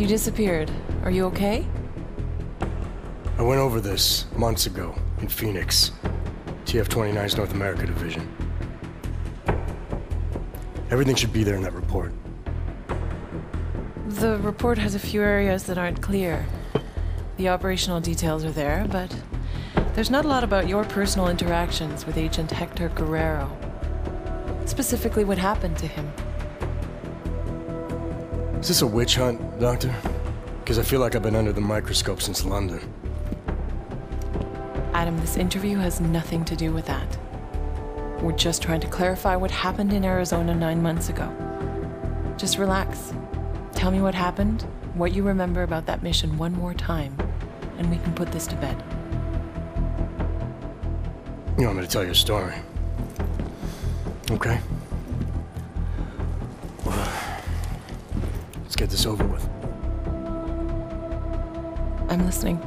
You disappeared. Are you okay? I went over this months ago in Phoenix, TF-29's North America division. Everything should be there in that report. The report has a few areas that aren't clear. The operational details are there, but there's not a lot about your personal interactions with Agent Hector Guerrero. Specifically, what happened to him. Is this a witch hunt, Doctor? Because I feel like I've been under the microscope since London. Adam, this interview has nothing to do with that. We're just trying to clarify what happened in Arizona 9 months ago. Just relax. Tell me what happened, what you remember about that mission one more time, and we can put this to bed. You want me to tell you a story? Okay. Well, let's get this over with. I'm listening.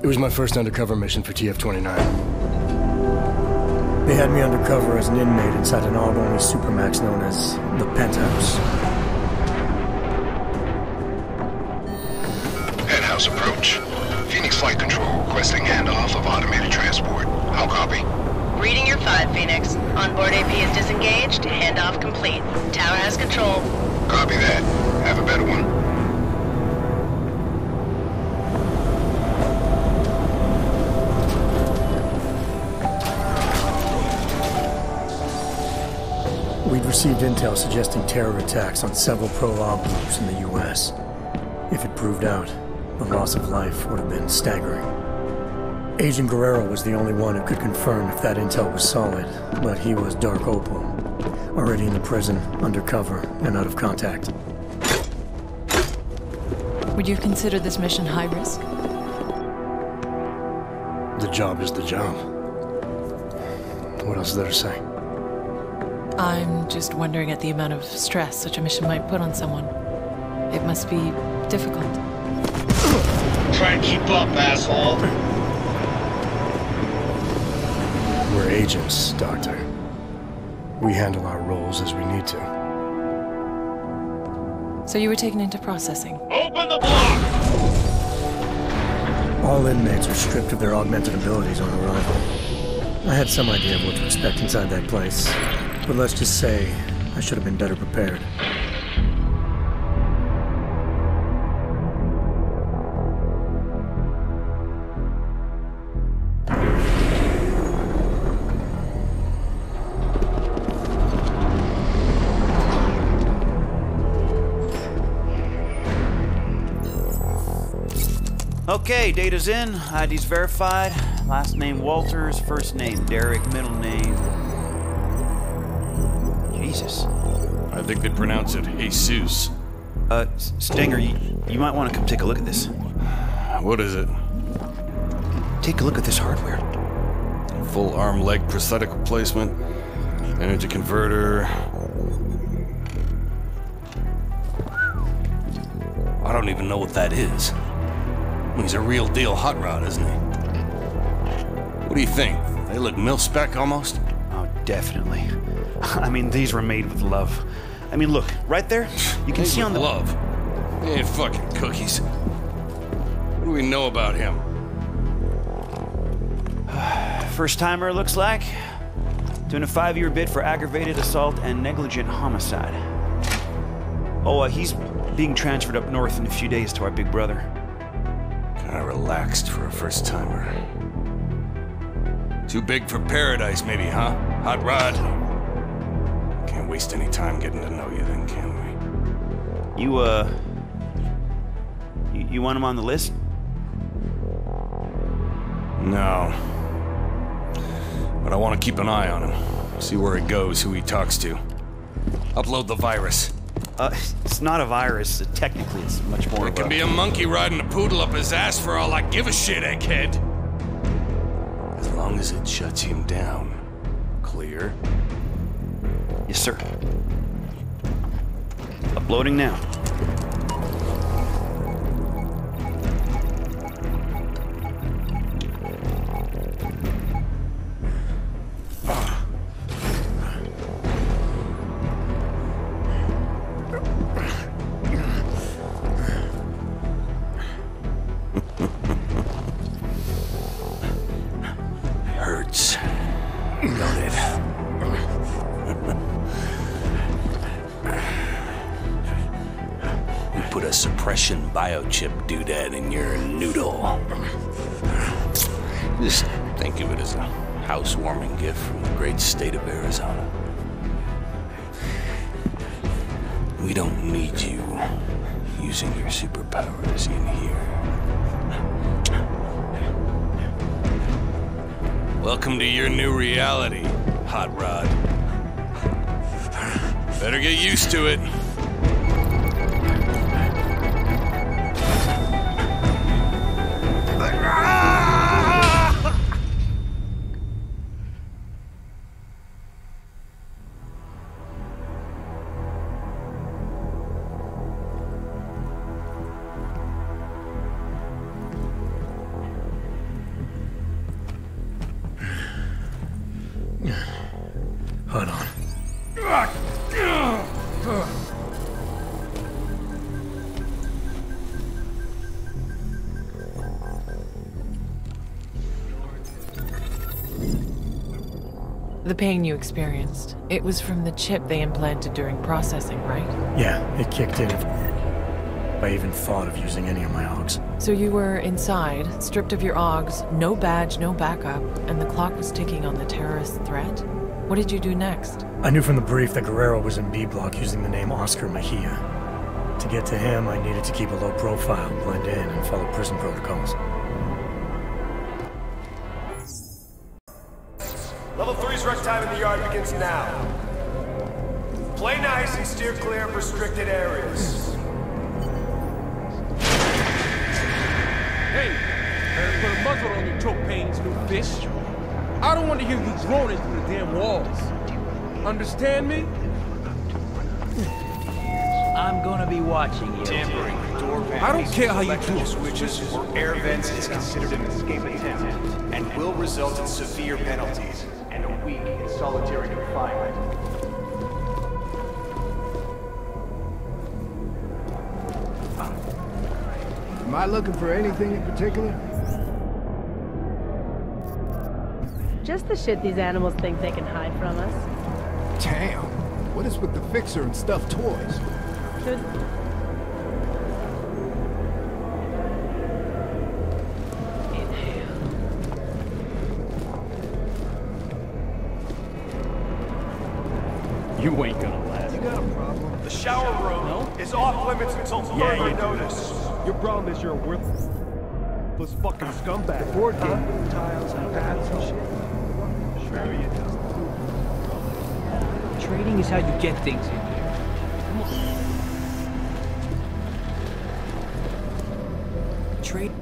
It was my first undercover mission for TF-29. They had me undercover as an inmate inside an AUG-only supermax known as the Penthouse. Penthouse approach. Phoenix Flight Control requesting handoff of automated transport. How copy? Reading your 5, Phoenix. Onboard AP is disengaged. Handoff complete. Tower has control. Copy that. Have a better one. We'd received intel suggesting terror attacks on several pro-AUG groups in the U.S. If it proved out, the loss of life would have been staggering. Agent Guerrero was the only one who could confirm if that intel was solid, but he was Dark Opal, already in the prison, undercover, and out of contact. Would you consider this mission high risk? The job is the job. What else is there to say? I'm just wondering at the amount of stress such a mission might put on someone. It must be difficult. Try and keep up, asshole. We're agents, Doctor. We handle our roles as we need to. So you were taken into processing? Open the block! All inmates are stripped of their augmented abilities on arrival. I had some idea of what to expect inside that place, but let's just say I should have been better prepared. Okay, data's in, ID's verified. Last name Walters, first name Derek, middle name... Jesus. I think they pronounce it Jesus. Stenger, you might want to come take a look at this. What is it? Take a look at this hardware. Full arm-leg prosthetic replacement, energy converter. I don't even know what that is. He's a real deal hot rod, isn't he? What do you think? They look mil-spec almost? Oh, definitely. I mean, these were made with love. I mean, look, right there, you can see on the... love? They ain't fucking cookies. What do we know about him? First-timer, looks like. Doing a 5-year bid for aggravated assault and negligent homicide. Oh, he's being transferred up north in a few days to our big brother. Kinda relaxed for a first-timer. Too big for paradise, maybe, huh? Hot rod? Can't waste any time getting to know you then, can we? You want him on the list? No. But I want to keep an eye on him. See where he goes, who he talks to. Upload the virus. It's not a virus. Technically, it's much more It can be a monkey riding a poodle up his ass for all I give a shit, egghead. As long as it shuts him down. Clear? Yes, sir. Uploading now. a suppression biochip doodad in your noodle. Just think of it as a housewarming gift from the great state of Arizona. We don't need you using your superpowers in here. Welcome to your new reality, Hot Rod. Better get used to it. Hold on. The pain you experienced, it was from the chip they implanted during processing, right? Yeah, it kicked in if I even thought of using any of my augs. So you were inside, stripped of your augs, no badge, no backup, and the clock was ticking on the terrorist threat? What did you do next? I knew from the brief that Guerrero was in B Block using the name Oscar Mejia. To get to him, I needed to keep a low profile, blend in, and follow prison protocols. Level 3's rush time in the yard begins now. Play nice and steer clear of restricted areas. Hey, better put a muzzle on your choke pains, new fish. I don't want to hear you groaning through the damn walls. Understand me? I'm gonna be watching you. Tampering, door panels, I don't care how you electrical do it. switches, or air vents is considered an escape attempt and will result in severe penalties and a week in solitary confinement. Am I looking for anything in particular? Just the shit these animals think they can hide from us. Damn. What is with the fixer and stuffed toys? You ain't gonna last. You got a problem? The shower room is off limits until further notice. Your problem is you're a worthless fucking scumbag. Board game tiles and pads and shit. Sure you do. Trading is how you get things in here. Come on. Trade.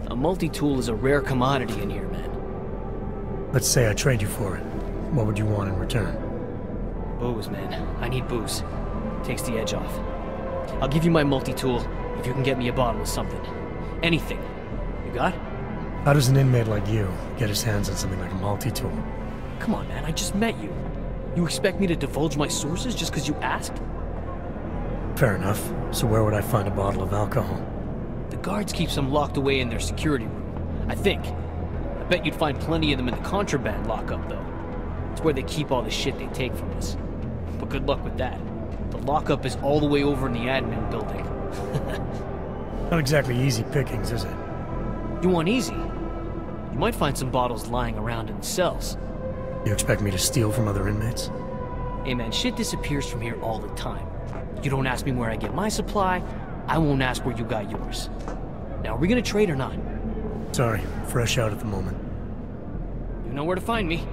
A multi-tool is a rare commodity in here, man. Let's say I trade you for it. What would you want in return? Booze, man. I need booze. Takes the edge off. I'll give you my multi-tool if you can get me a bottle of something. Anything. You got? How does an inmate like you get his hands on something like a multi-tool? Come on, man. I just met you. You expect me to divulge my sources just because you asked? Fair enough. So where would I find a bottle of alcohol? The guards keep some locked away in their security room. I think. I bet you'd find plenty of them in the contraband lockup, though. It's where they keep all the shit they take from us. But good luck with that. The lockup is all the way over in the admin building. Not exactly easy pickings, is it? You want easy? You might find some bottles lying around in the cells. You expect me to steal from other inmates? Hey man, shit disappears from here all the time. You don't ask me where I get my supply, I won't ask where you got yours. Now, are we gonna trade or not? Sorry, fresh out at the moment. You know where to find me.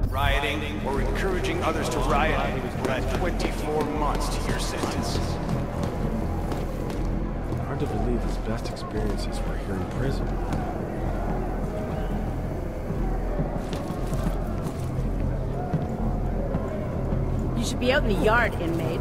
Rioting or encouraging others to riot will add 24 months to your sentence. Hard to believe his best experiences were here in prison. You should be out in the yard, inmate.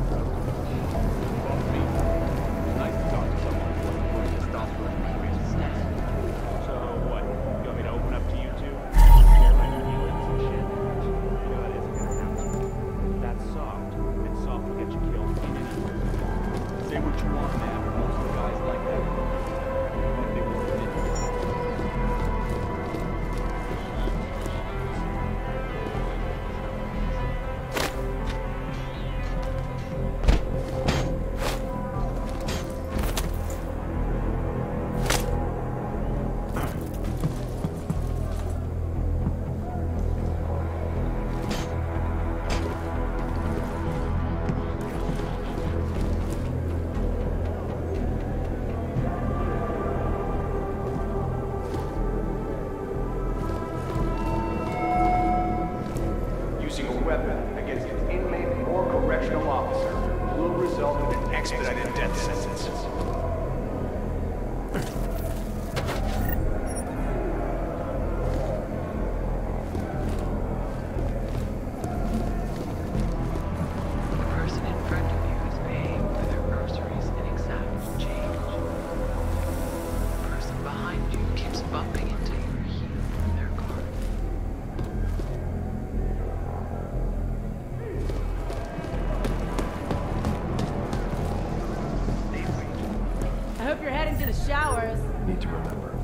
hope you're heading to the showers. Need to remember,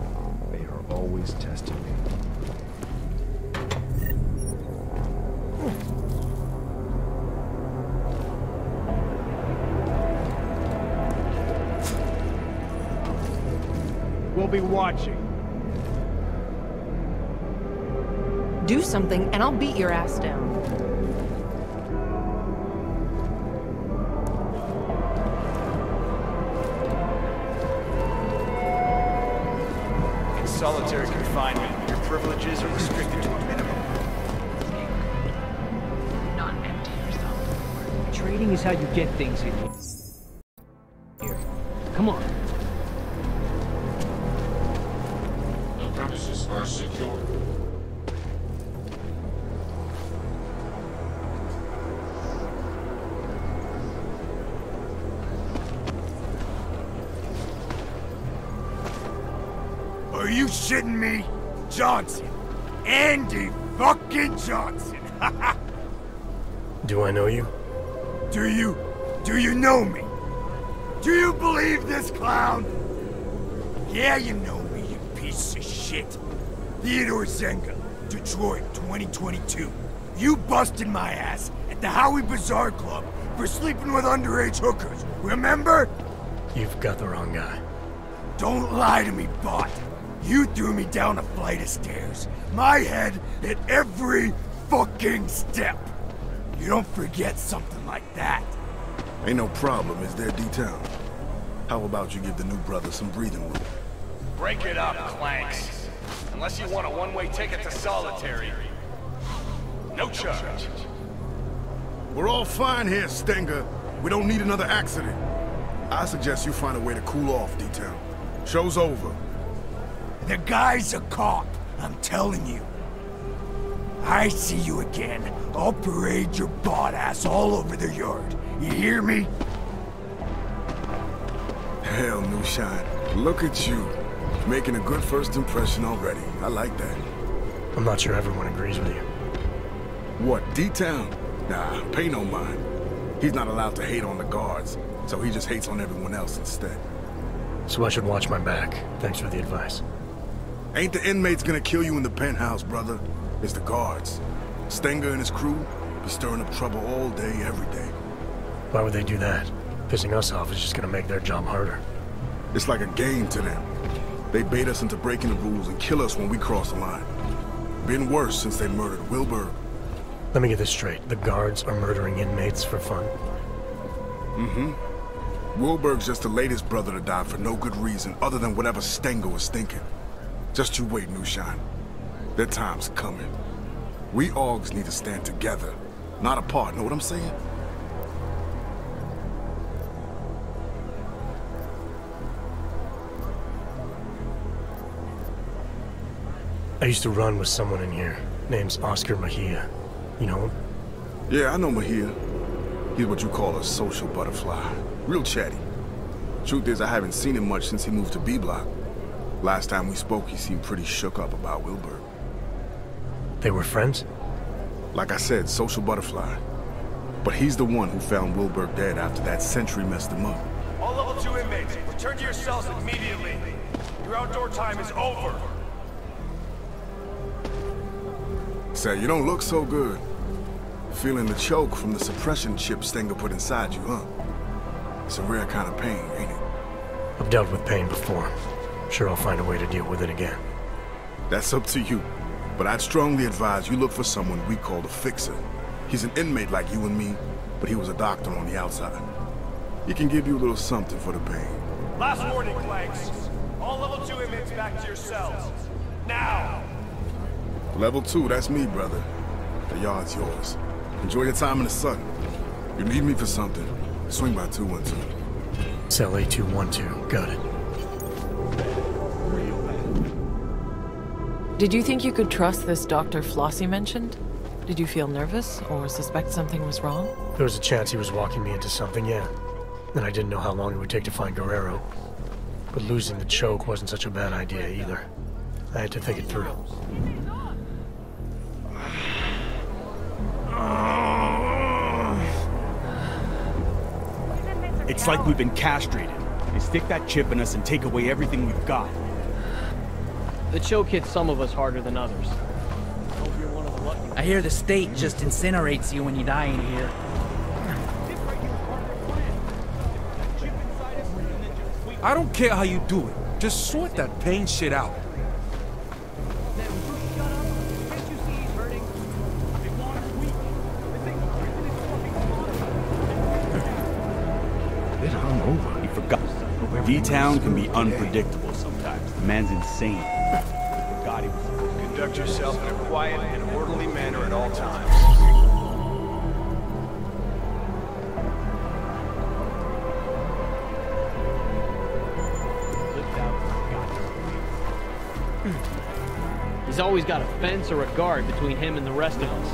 they are always testing me. We'll be watching. Do something, and I'll beat your ass down. In solitary confinement, your privileges are restricted to a minimum. Not empty yourself. Trading is how you get things in here. Come on. The premises are secure. Are you shitting me? Johnson. Andy fucking Johnson. Do I know you? Do you know me? Do you believe this clown? Yeah, you know me, you piece of shit. Theodore Zenga, Detroit, 2022. You busted my ass at the Howie Bazaar Club for sleeping with underage hookers, remember? You've got the wrong guy. Don't lie to me, bot. You threw me down a flight of stairs. My head hit every fucking step. You don't forget something like that. Ain't no problem, is there, D-Town? How about you give the new brother some breathing room? Break it up, Clanks. Unless you want a one-way ticket to solitary. No charge. We're all fine here, Stenger. We don't need another accident. I suggest you find a way to cool off, D-Town. Show's over. The guy's a cop, I'm telling you. I see you again. I'll parade your bot ass all over the yard. You hear me? Hell, New Shine. Look at you. Making a good first impression already. I like that. I'm not sure everyone agrees with you. What, D-Town? Nah, pay no mind. He's not allowed to hate on the guards, so he just hates on everyone else instead. So I should watch my back. Thanks for the advice. Ain't the inmates gonna kill you in the penthouse, brother. It's the guards. Stenger and his crew be stirring up trouble all day, every day. Why would they do that? Pissing us off is just gonna make their job harder. It's like a game to them. They bait us into breaking the rules and kill us when we cross the line. Been worse since they murdered Wilbur. Let me get this straight. The guards are murdering inmates for fun? Mm-hmm. Wilbur's just the latest brother to die for no good reason other than whatever Stenger was thinking. Just you wait, New Shine. Their time's coming. We Augs need to stand together, not apart, know what I'm saying? I used to run with someone in here. Name's Oscar Mejia. You know him? Yeah, I know Mejia. He's what you call a social butterfly. Real chatty. Truth is, I haven't seen him much since he moved to B-Block. Last time we spoke, he seemed pretty shook up about Wilbur. They were friends? Like I said, social butterfly. But he's the one who found Wilbur dead after that sentry messed him up. All level 2 inmates, return to your cells immediately. Your outdoor time is over. Say, you don't look so good. Feeling the choke from the suppression chip Stenger put inside you, huh? It's a rare kind of pain, ain't it? I've dealt with pain before. Sure, I'll find a way to deal with it again. That's up to you. But I'd strongly advise you look for someone we call a fixer. He's an inmate like you and me, but he was a doctor on the outside. He can give you a little something for the pain. Last warning, Clanks. All level 2 inmates back to your cells. Now! Level 2, that's me, brother. The yard's yours. Enjoy your time in the sun. You need me for something, swing by 212. Cell A212, got it. Did you think you could trust this Dr. Flossy mentioned? Did you feel nervous or suspect something was wrong? There was a chance he was walking me into something, yeah. And I didn't know how long it would take to find Guerrero. But losing the choke wasn't such a bad idea either. I had to think it through. It's like we've been castrated. They stick that chip in us and take away everything we've got. The choke hits some of us harder than others. I hope you're one of the lucky ones. I hear the state just incinerates you when you die in here. I don't care how you do it. Just sort that pain shit out. Bit hungover. He forgot. D-Town can be unpredictable sometimes. The man's insane. Forgot he was. Conduct yourself in a quiet and orderly manner at all times. He's always got a fence or a guard between him and the rest of us.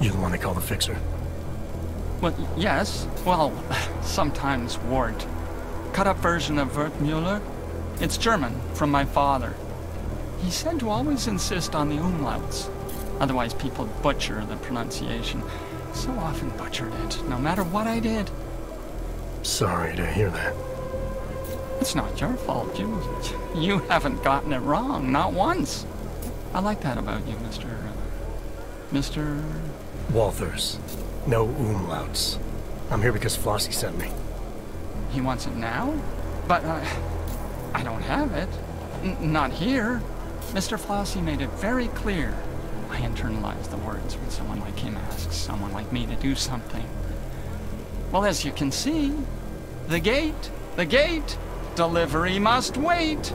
You the one they call the fixer? Well, yes. Well, sometimes Wart. Cut-up version of Wertmüller. It's German, from my father. He said to always insist on the umlauts. Otherwise people butcher the pronunciation. So often butchered it, no matter what I did. Sorry to hear that. It's not your fault. You haven't gotten it wrong, not once. I like that about you, Mr. Walthers. No umlauts. I'm here because Flossy sent me. He wants it now? But I don't have it. Not here. Mr. Flossy made it very clear. I internalize the words when someone like him asks someone like me to do something. Well, as you can see, the gate, delivery must wait.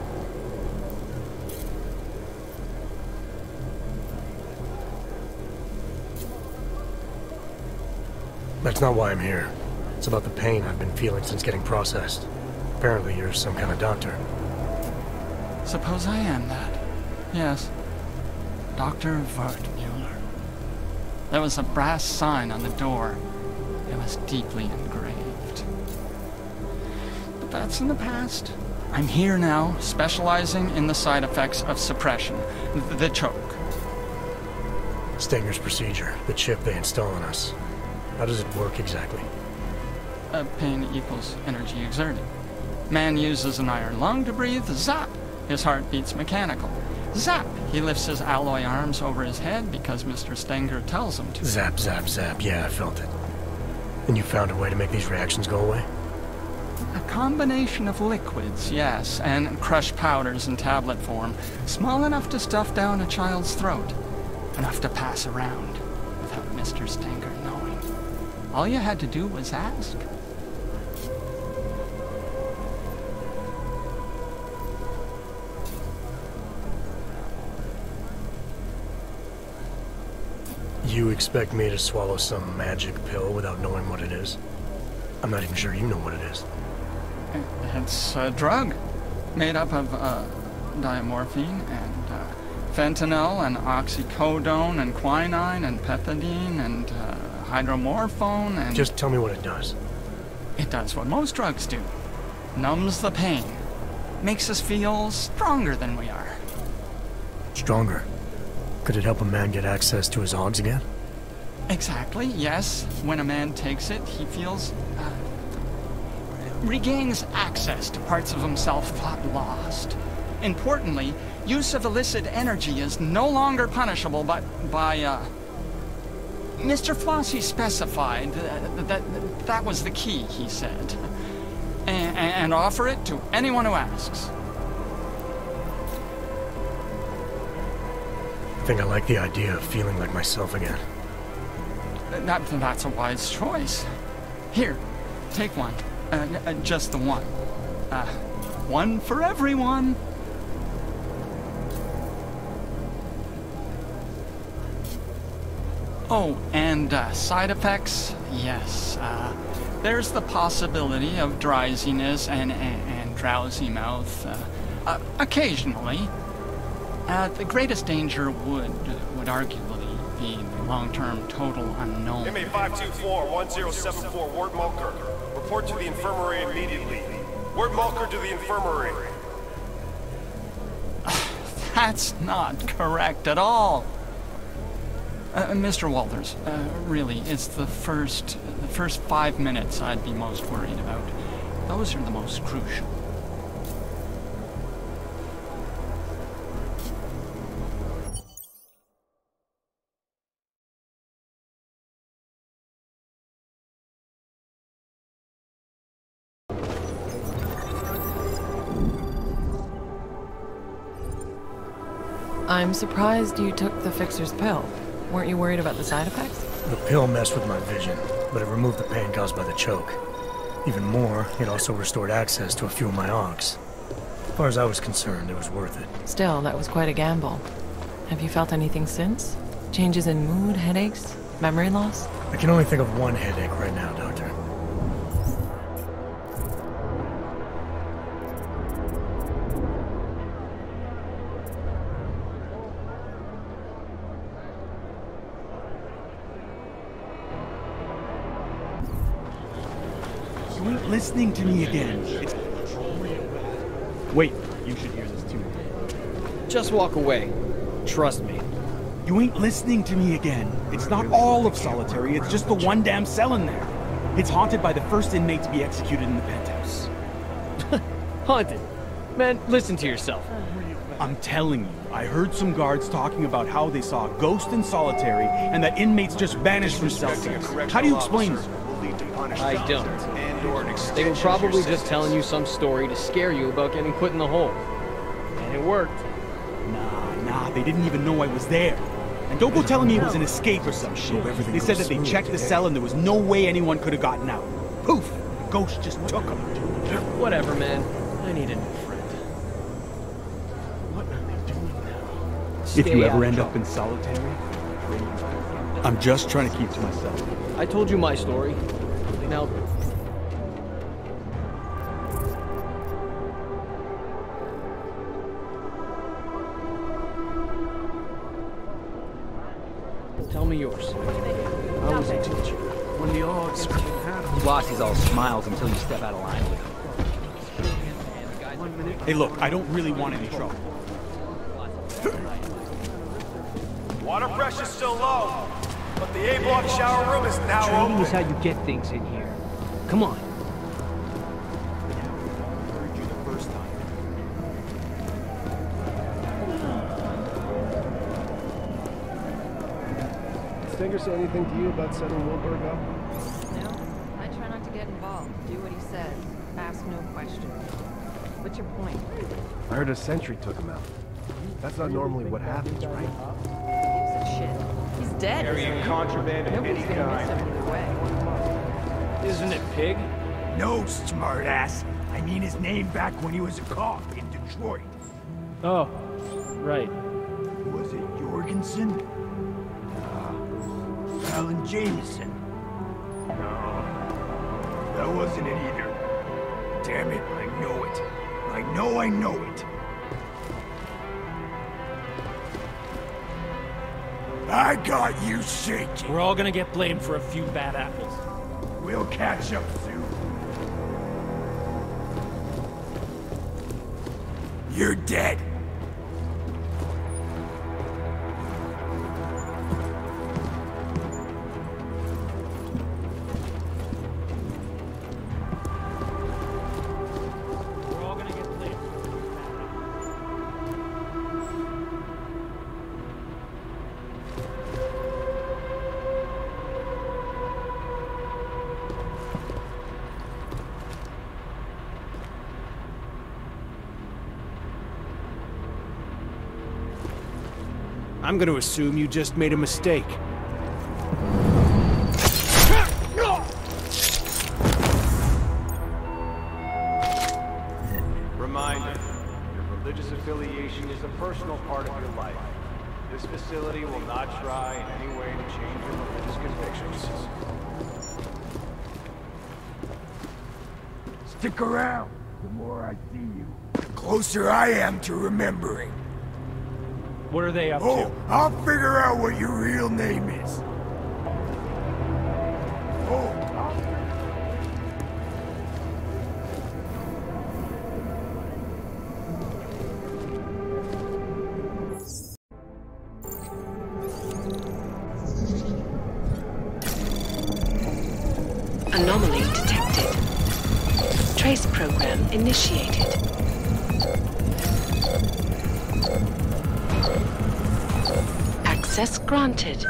That's not why I'm here. It's about the pain I've been feeling since getting processed. Apparently you're some kind of doctor. Suppose I am that. Yes. Dr. Wertmüller. There was a brass sign on the door. It was deeply engraved. But that's in the past. I'm here now, specializing in the side effects of suppression. The choke. Stenger's procedure. The chip they install on us. How does it work exactly? Pain equals energy exerted. Man uses an iron lung to breathe. Zap! His heart beats mechanical. Zap! He lifts his alloy arms over his head because Mr. Stenger tells him to. Zap, zap, zap. Yeah, I felt it. And you found a way to make these reactions go away? A combination of liquids, yes, and crushed powders in tablet form. Small enough to stuff down a child's throat. Enough to pass around without Mr. Stenger knowing. All you had to do was ask. You expect me to swallow some magic pill without knowing what it is? I'm not even sure you know what it is. It's a drug made up of diamorphine and fentanyl and oxycodone and quinine and pethidine and hydromorphone and... Just tell me what it does. It does what most drugs do. Numbs the pain. Makes us feel stronger than we are. Stronger? Could it help a man get access to his hogs again? Exactly, yes. When a man takes it, he feels... regains access to parts of himself thought lost. Importantly, use of illicit energy is no longer punishable by Mr. Flossy specified that was the key, he said. And offer it to anyone who asks. I think I like the idea of feeling like myself again. That's a wise choice. Here, take one. Just the one. One for everyone. Oh, and side effects? Yes. There's the possibility of drowsiness and drowsy mouth. Occasionally. The greatest danger would arguably be the long-term total unknown. MA 524-1074, Ward Mulker. Report to the infirmary immediately. Ward Mulker to the infirmary. That's not correct at all. Mr. Walters, really, it's the first 5 minutes I'd be most worried about. Those are the most crucial. I'm surprised you took the fixer's pill. Weren't you worried about the side effects? The pill messed with my vision, but it removed the pain caused by the choke. Even more, it also restored access to a few of my oncs. As far as I was concerned, it was worth it. Still, that was quite a gamble. Have you felt anything since? Changes in mood, headaches, memory loss? I can only think of one headache right now, Doctor. You ain't listening to me again. Wait, you should hear this too. Just walk away. Trust me. You ain't listening to me again. It's not all of solitary, it's just the one damn cell in there. It's haunted by the first inmate to be executed in the penthouse. Haunted? Man, listen to yourself. I'm telling you, I heard some guards talking about how they saw a ghost in solitary and that inmates just vanished from cells. How do you explain this? I don't. They were probably just telling you some story to scare you about getting put in the hole. And it worked. Nah, they didn't even know I was there. And don't go telling me it was an escape or some shit. They said that they checked the cell and there was no way anyone could have gotten out. Poof! The ghost just took them. Whatever, man. I need a new friend. What are they doing now? If you ever end up in solitary, I'm just trying to keep to myself. I told you my story. Now... tell me yours. I was a teacher. When the odds Flossy's all smiles until you step out of line with him. Hey, look, I don't really want any trouble. Water pressure's still low, but the A-block shower room is now Training open. is how you get things in here. Come on. Stenger say anything to you about setting Wilbur up? No, I try not to get involved. Do what he says. Ask no questions. What's your point? I heard a sentry took him out. That's not normally what happens, right? Gives a shit. He's dead. Carrying contraband of any Nobody's gonna miss kind. him either way. Isn't it Pig? No, smartass. I mean his name back when he was a cop in Detroit. Oh, right. Was it Jorgensen? Alan Jameson. No, that wasn't it either. Damn it, I know it. I know it. I got you shaking. We're all gonna get blamed for a few bad apples. We'll catch up soon. You're dead. I'm gonna assume you just made a mistake. Reminder, your religious affiliation is a personal part of your life. This facility will not try in any way to change your religious convictions. Stick around. The more I see you, the closer I am to remembering. What are they up to? I'll figure out what your real name is. Anomaly detected. Trace program initiated. Access granted.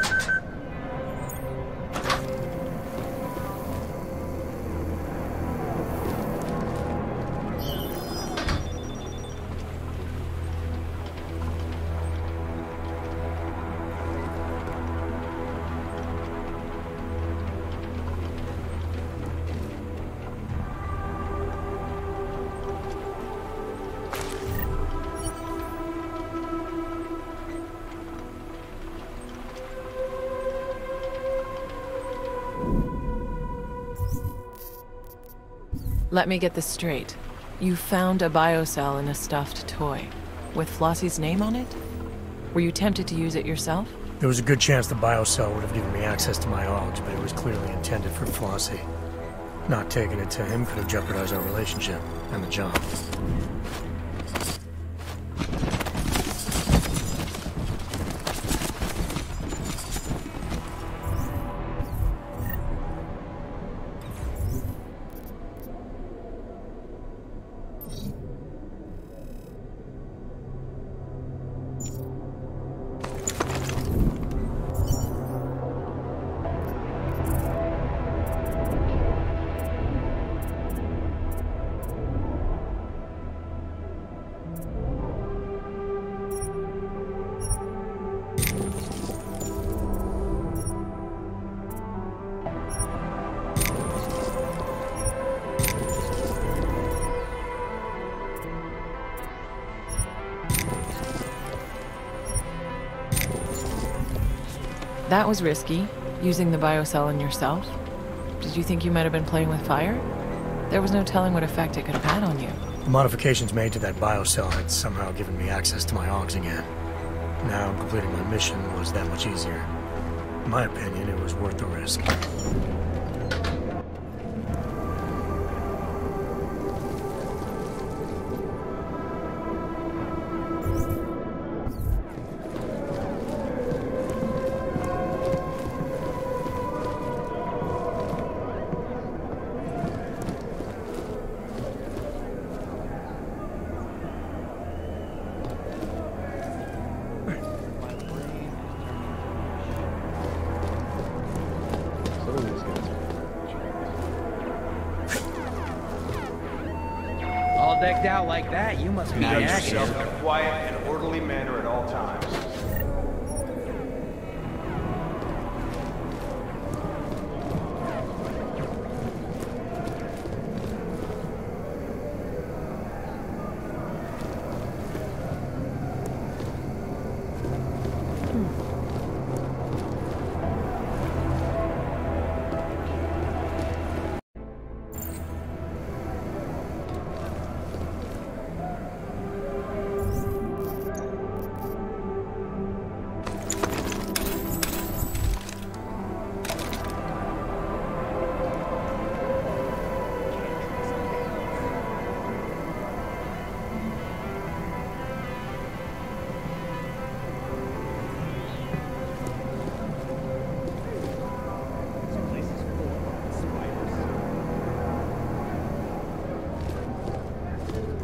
Let me get this straight. You found a biocell in a stuffed toy, with Flossy's name on it? Were you tempted to use it yourself? There was a good chance the biocell would have given me access to my OGs, but it was clearly intended for Flossy. Not taking it to him could have jeopardized our relationship, and the job. That was risky, using the biocell on yourself. Did you think you might have been playing with fire? There was no telling what effect it could have had on you. The modifications made to that biocell had somehow given me access to my OGs again. Now completing my mission was that much easier. In my opinion, it was worth the risk. Decked out like that, you must be Conduct active. yourself in a quiet and orderly manner at all times.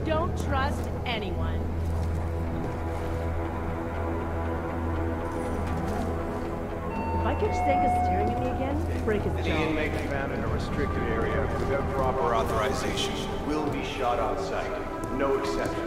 Don't trust anyone. If I catch Stenger staring at me again, break his jaw. Any inmate found in a restricted area without proper authorization will be shot on sight. No exceptions.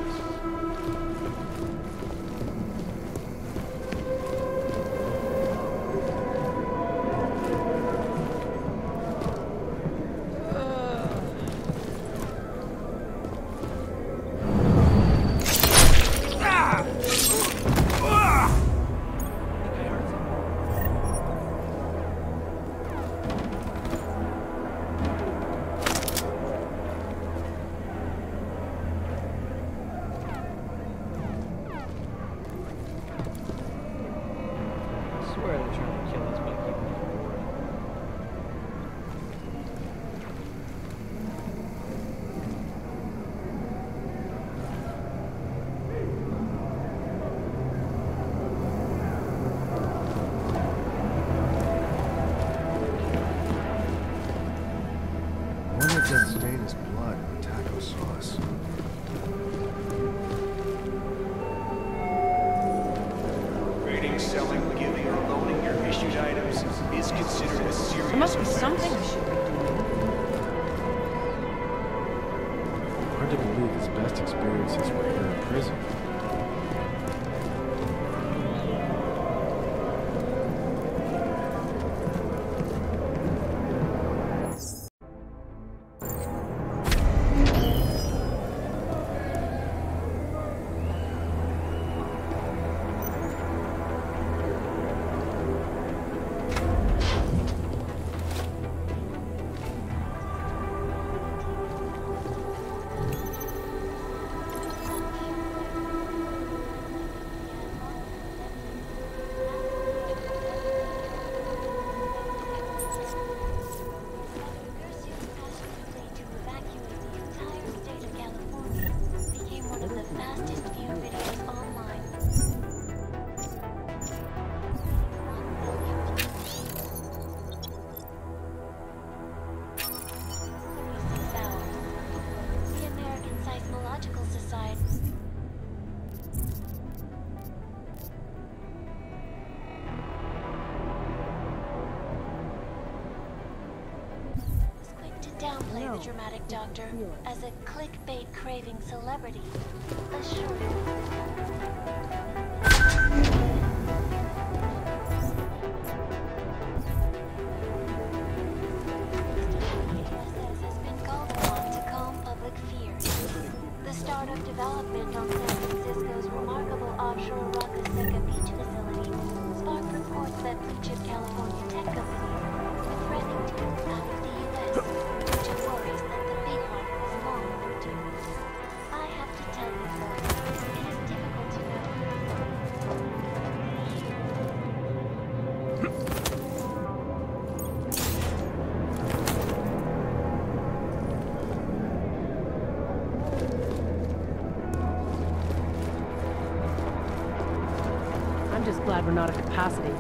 that stain is blood on taco sauce. Raiding, selling, giving, or loaning your issued items is considered a serious There must be offense. something I should be doing. Hard to believe his best experiences were here in prison. Downplay the dramatic doctor as a clickbait-craving celebrity. Assured. has been called upon to calm public fears. The start of development on San Francisco's remarkable offshore Rock-a-Seca beach facility sparked reports that blue-chip California tech companies were threatening to move out of the U.S. due to worries that the big one was long overdue. I have to tell you, folks, it is difficult to know. I'm just glad we're not at capacity.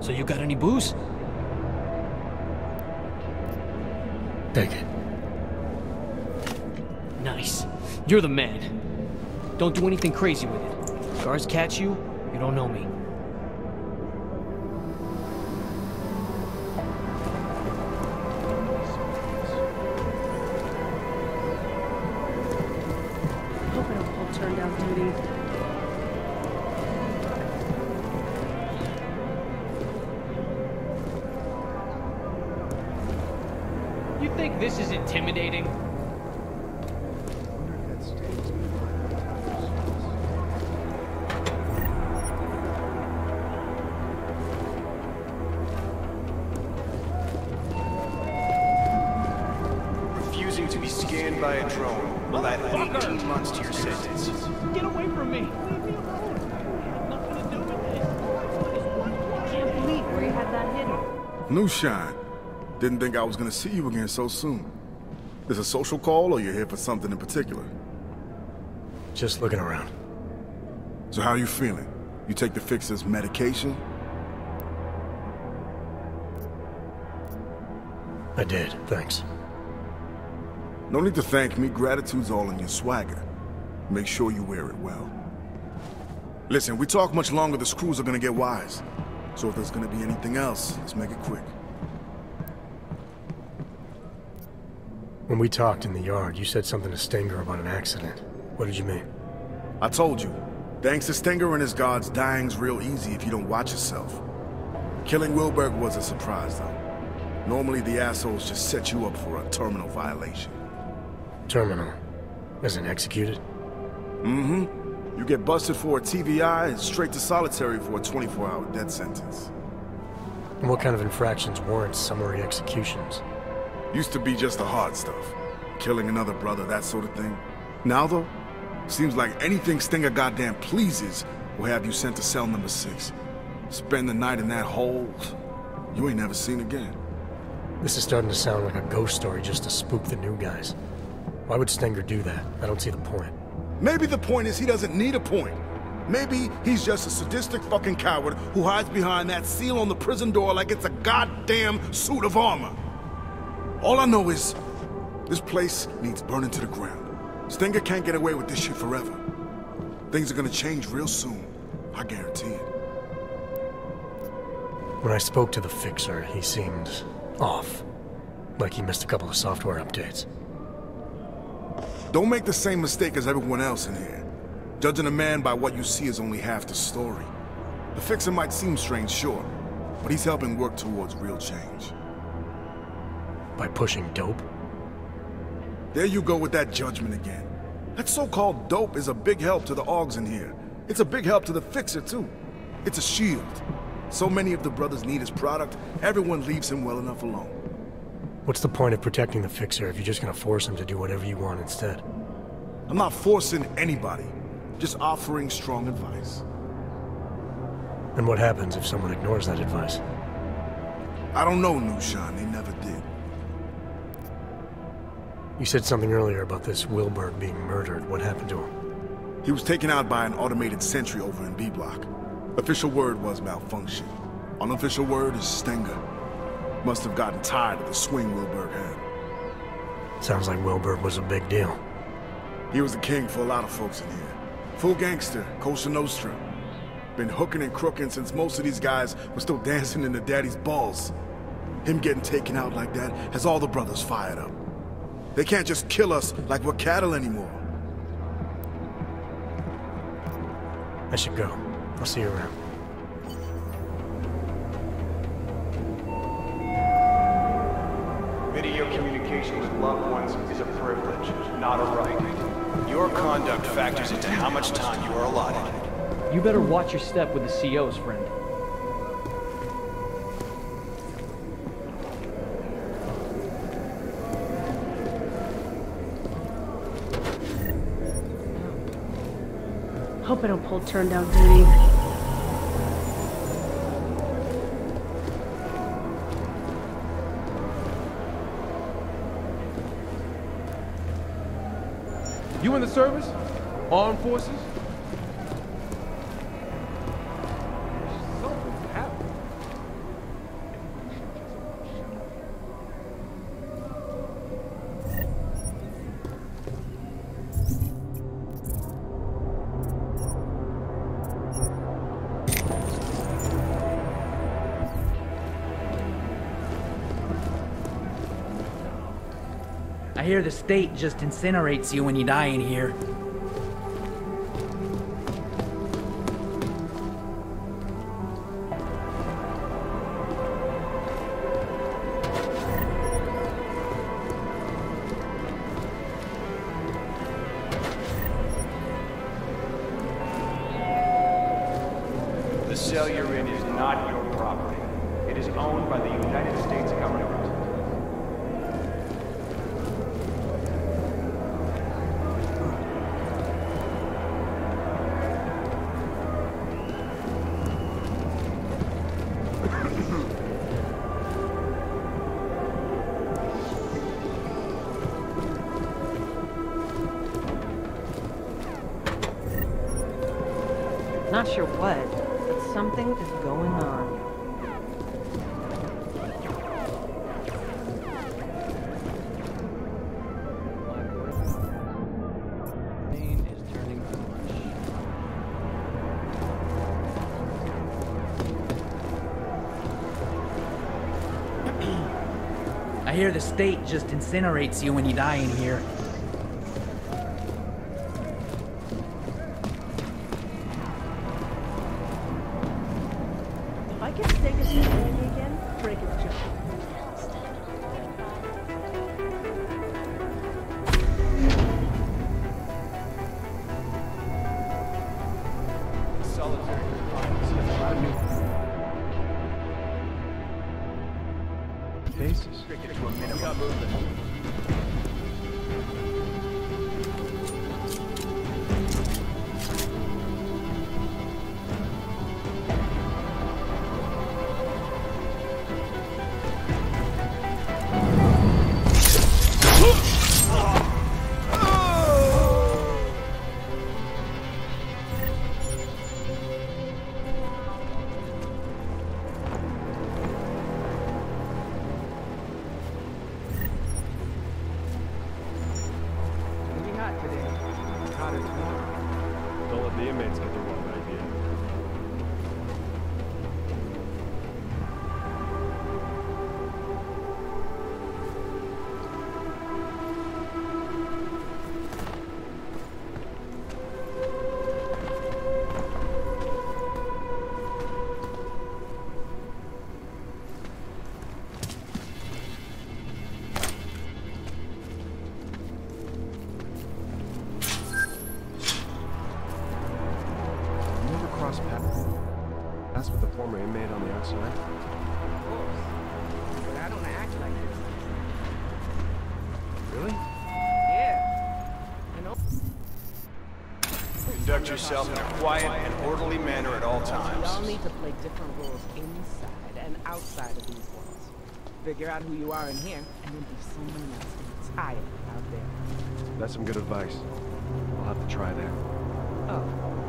So you got any booze? Take it. Nice. You're the man. Don't do anything crazy with it. If guards catch you, you don't know me. Hope I don't pull turn down duty. You think this is intimidating? Refusing to be scanned by a drone will add 18 months to your sentence. Get away from me! Can't believe where you had that hidden. New shine. Didn't think I was gonna see you again so soon. This a social call or you're here for something in particular? Just looking around. So how you feeling? You take the fix as medication? I did, thanks. No need to thank me. Gratitude's all in your swagger. Make sure you wear it well. Listen, we talk much longer, the screws are gonna get wise. So if there's gonna be anything else, let's make it quick. When we talked in the yard, you said something to Stenger about an accident. What did you mean? I told you. Thanks to Stenger and his guards, dying's real easy if you don't watch yourself. Killing Wilberg was a surprise, though. Normally, the assholes just set you up for a terminal violation. Terminal? As in executed? Mm-hmm. You get busted for a TVI and straight to solitary for a 24-hour death sentence. And what kind of infractions warrant summary executions? Used to be just the hard stuff. Killing another brother, that sort of thing. Now, though, seems like anything Stenger goddamn pleases will have you sent to cell number 6. Spend the night in that hole you ain't never seen again. This is starting to sound like a ghost story just to spook the new guys. Why would Stenger do that? I don't see the point. Maybe the point is he doesn't need a point. Maybe he's just a sadistic fucking coward who hides behind that seal on the prison door like it's a goddamn suit of armor. All I know is this place needs burning to the ground. Stenger can't get away with this shit forever. Things are gonna change real soon. I guarantee it. When I spoke to the fixer, he seemed off. Like he missed a couple of software updates. Don't make the same mistake as everyone else in here. Judging a man by what you see is only half the story. The fixer might seem strange, sure, but he's helping work towards real change. By pushing dope? There you go with that judgment again. That so-called dope is a big help to the Augs in here. It's a big help to the fixer, too. It's a shield. So many of the brothers need his product, everyone leaves him well enough alone. What's the point of protecting the fixer if you're just gonna force him to do whatever you want instead? I'm not forcing anybody, just offering strong advice. And what happens if someone ignores that advice? I don't know, Nushan. They never did. You said something earlier about this Wilberg being murdered. What happened to him? He was taken out by an automated sentry over in B Block. Official word was malfunction. Unofficial word is Stenger. Must have gotten tired of the swing Wilberg had. Sounds like Wilberg was a big deal. He was the king for a lot of folks in here. Full gangster, Cosa Nostra. Been hooking and crooking since most of these guys were still dancing in their daddy's balls. Him getting taken out like that has all the brothers fired up. They can't just kill us like we're cattle anymore. I should go. I'll see you around. Video communication with loved ones is a privilege, not a right. Your conduct factors into how much time you are allotted. You better watch your step with the COs, friend. Hope I don't pull turn-down duty. You in the service? Armed forces? Something's happened. I hear the state just incinerates you when you die in here. The cell you're in is not your property. It is owned by the United States government. Not sure what, but something is going on. I hear the state just incinerates you when you die in here. If I get Stenger staring at me again, break his jaw. Solitary confinement is a lot of new faces. Cricket to a minute. We got movement. Don't let the inmates get the wrong idea. Pass with the former inmate on the outside? Of course. But I don't act like this. Really? Yeah. I know. Conduct yourself in a quiet and orderly manner at all times. We all need to play different roles inside and outside of these walls. Figure out who you are in here, and then be someone else entirely out there. That's some good advice. I'll have to try that. Oh,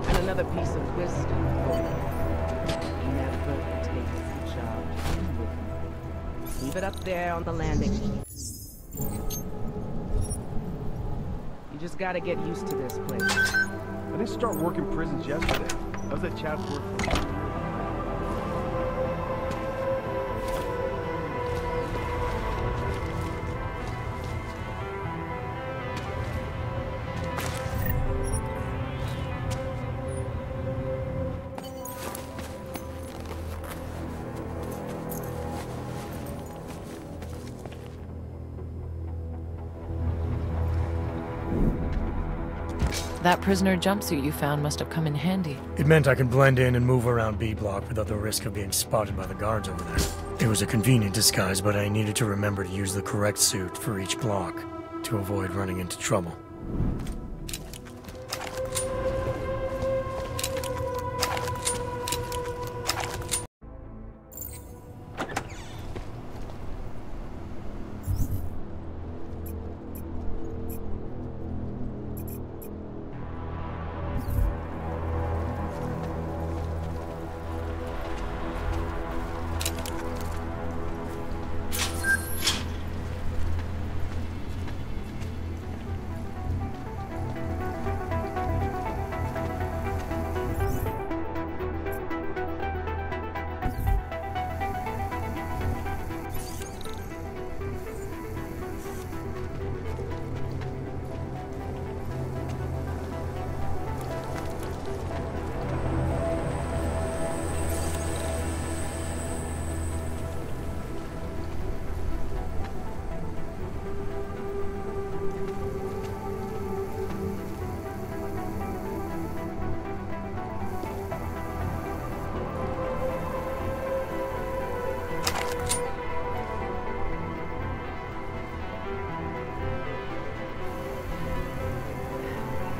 and another piece of wisdom for you. Never take the job in with you. Leave it up there on the landing. You just gotta get used to this place. I didn't start working prisons yesterday. How's that chap's work for you? That prisoner jumpsuit you found must have come in handy. It meant I could blend in and move around B block without the risk of being spotted by the guards over there. It was a convenient disguise, but I needed to remember to use the correct suit for each block to avoid running into trouble.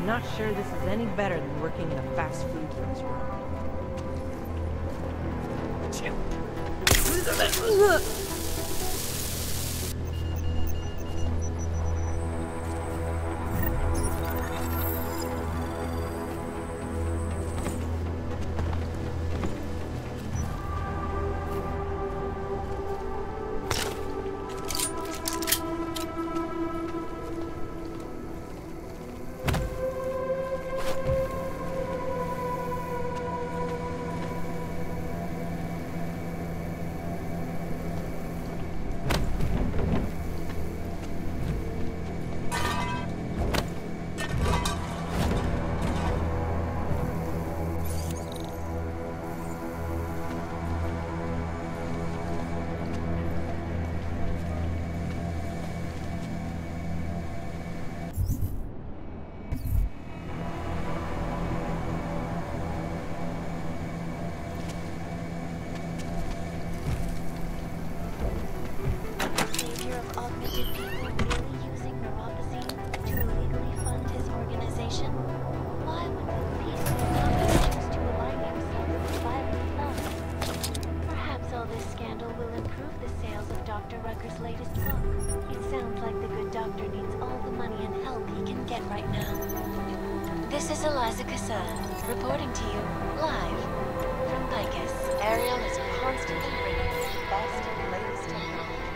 Not sure this is any better than working in a fast food restaurant. people really using neuropozyne to illegally fund his organization? Why would the peaceful doctor choose to align himself with violent thugs? Perhaps all this scandal will improve the sales of Dr. Rucker's latest book. It sounds like the good doctor needs all the money and help he can get right now. This is Eliza Casella, reporting to you, live, from Picus. Ariel is constantly bringing us the best and latest technology.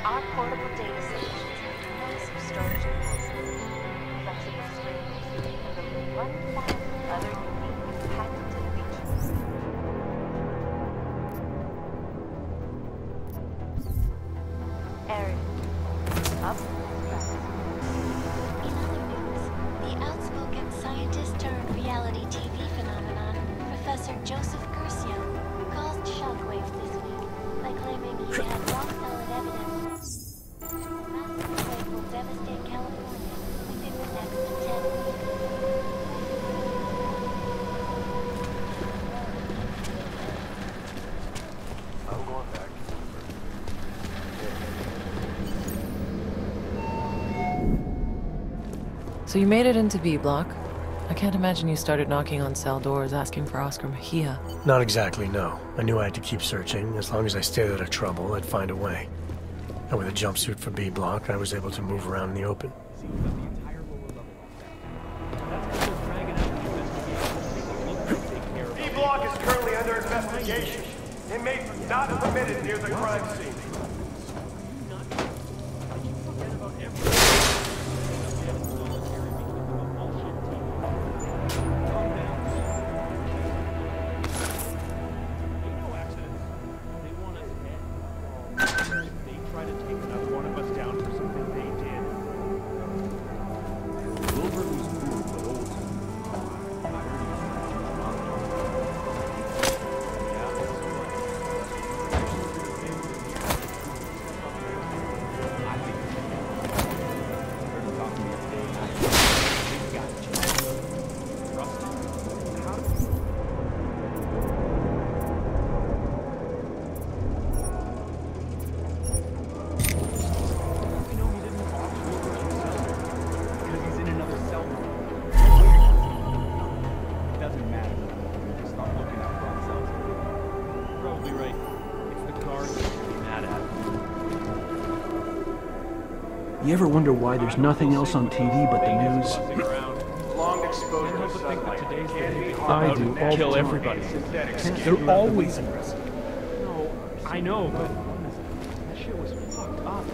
Our portable data solutions have massive storage capacity, flexible screens, and over 1,000 other unique patented features. Ariel, up fast. In other news, the outspoken scientist-turned-reality TV phenomenon, Professor Joseph Curcio, caused shockwaves this week by claiming he had rock-solid evidence that a massive quake will devastate California within the next 10 weeks. I'm going back. So you made it into B Block. I can't imagine you started knocking on cell doors asking for Oscar Mejia. Not exactly, no. I knew I had to keep searching. As long as I stayed out of trouble, I'd find a way. And with a jumpsuit for B Block, I was able to move around in the open. B Block is currently under investigation. Inmates not permitted near the crime scene. You ever wonder why there's nothing else on TV but the news? Long exposure to sunlight can be I do all Kill the time. everybody. They're always arrested. No, I know, but that shit was fucked up.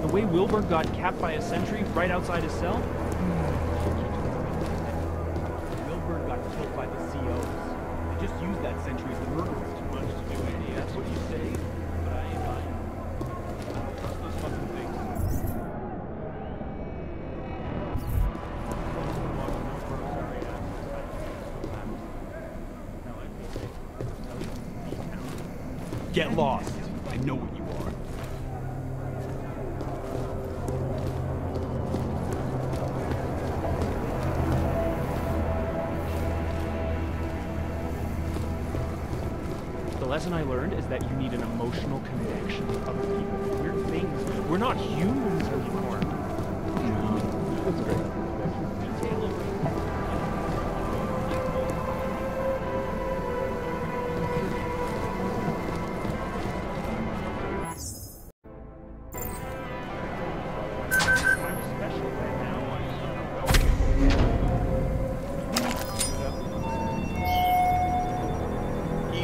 The way Wilbur got capped by a sentry right outside his cell? Wilbur got killed by the COs. They just used that sentry as the murderers. Too much to do, Andy. That's what you say, but I ain't lying. I don't trust those fucking things. Get lost. I know what you are. The lesson I learned is that you need an emotional connection with other people. We're things. We're not humans anymore. That's great.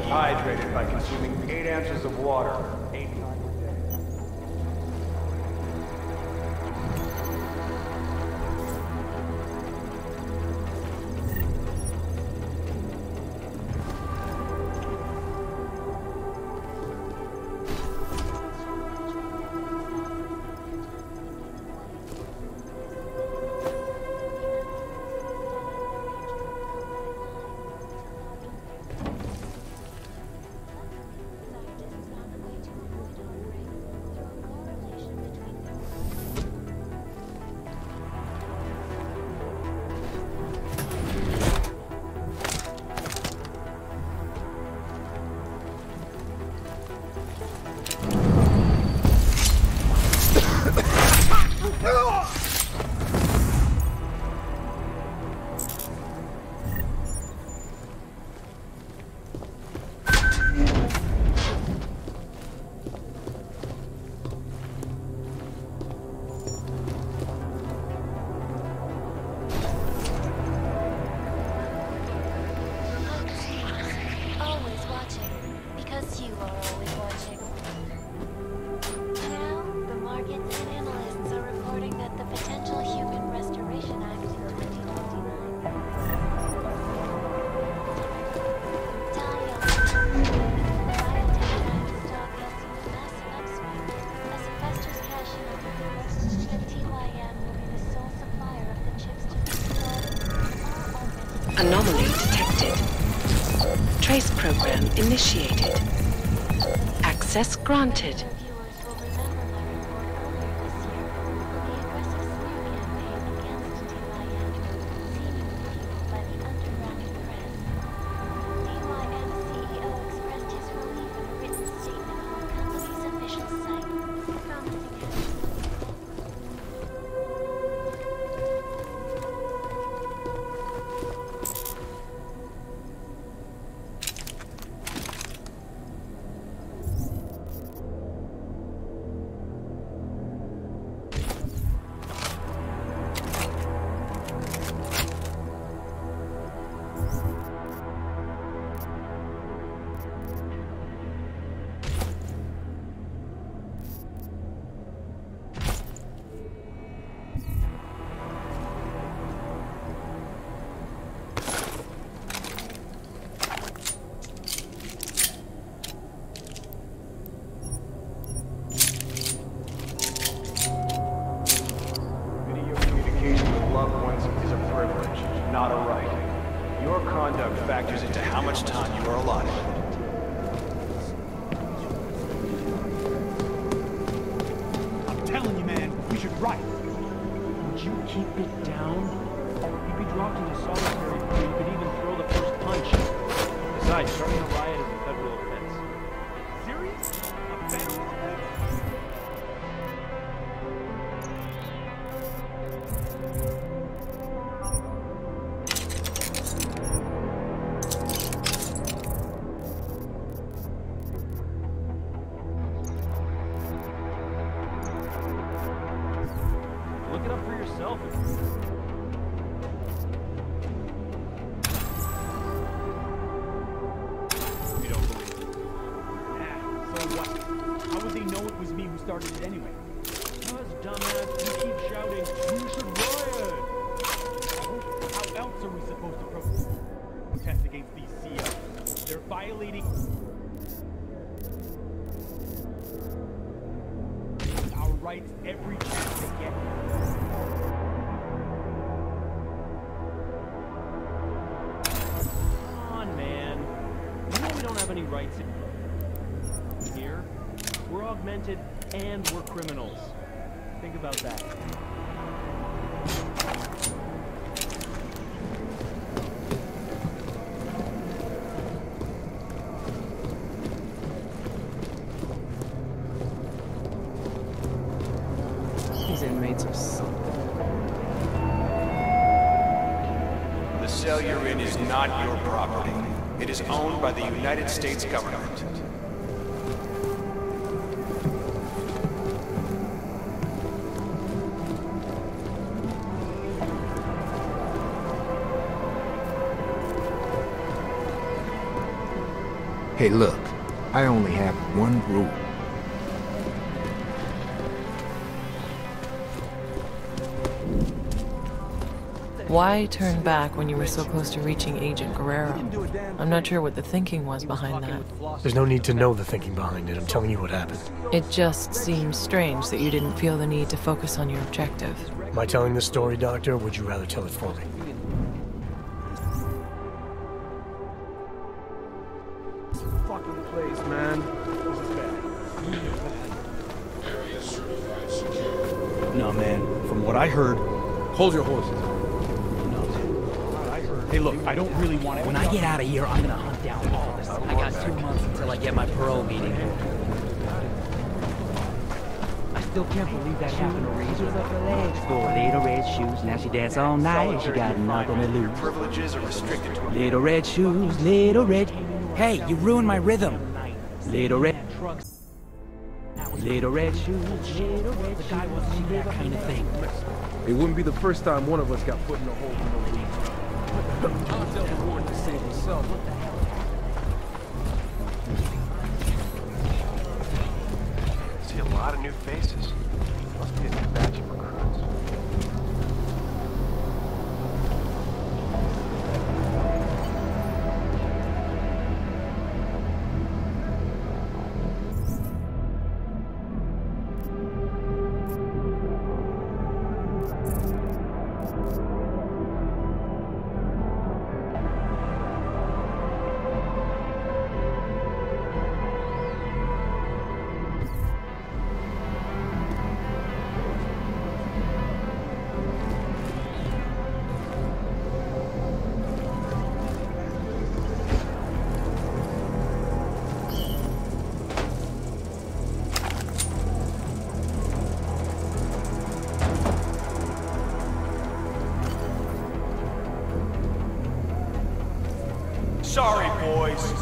Hydrated by consuming 8 ounces of water 8 times a day. Anomaly detected. Trace program initiated. Access granted. Factors into how much time you are allotted. I'm telling you, man, we should write. Would you keep it down? You'd be dropped into solitary before you could even throw the first punch. Besides, starting a riot is a federal offense. Serious? A federal offense? Started it anyway. Because, dumbass, you keep shouting, "We should riot!" How else are we supposed to protest against these CEOs? They're violating our rights every chance they get. Come on, man. You know we don't have any rights here. We're augmented and we're criminals. Think about that. These inmates are something. The cell you're in is not your property. It is owned by the United States government. Hey, look, I only have one rule. Why turn back when you were so close to reaching Agent Guerrero? I'm not sure what the thinking was behind that. There's no need to know the thinking behind it. I'm telling you what happened. It just seems strange that you didn't feel the need to focus on your objective. Am I telling this story, Doctor, or would you rather tell it for me? Fucking place, man. This is bad. No, man. From what I heard, hold your horses. Hey, look, I don't really want to... When I get out of here, I'm gonna hunt down all this. I got 2 months until I get my parole meeting. I still can't believe that happened to Razor. Little red shoes, now she dance all night and she got nothing to lose. Privileges are restricted to little red shoes, little red... Hey, you ruined my rhythm. Little red... Little red shoes, little red shoes, that kind of thing. It wouldn't be the first time one of us got put in a hole for no reason. I'll tell the warden to save himself. What the hell? See a lot of new faces. Must be a new batch of recruits. boys.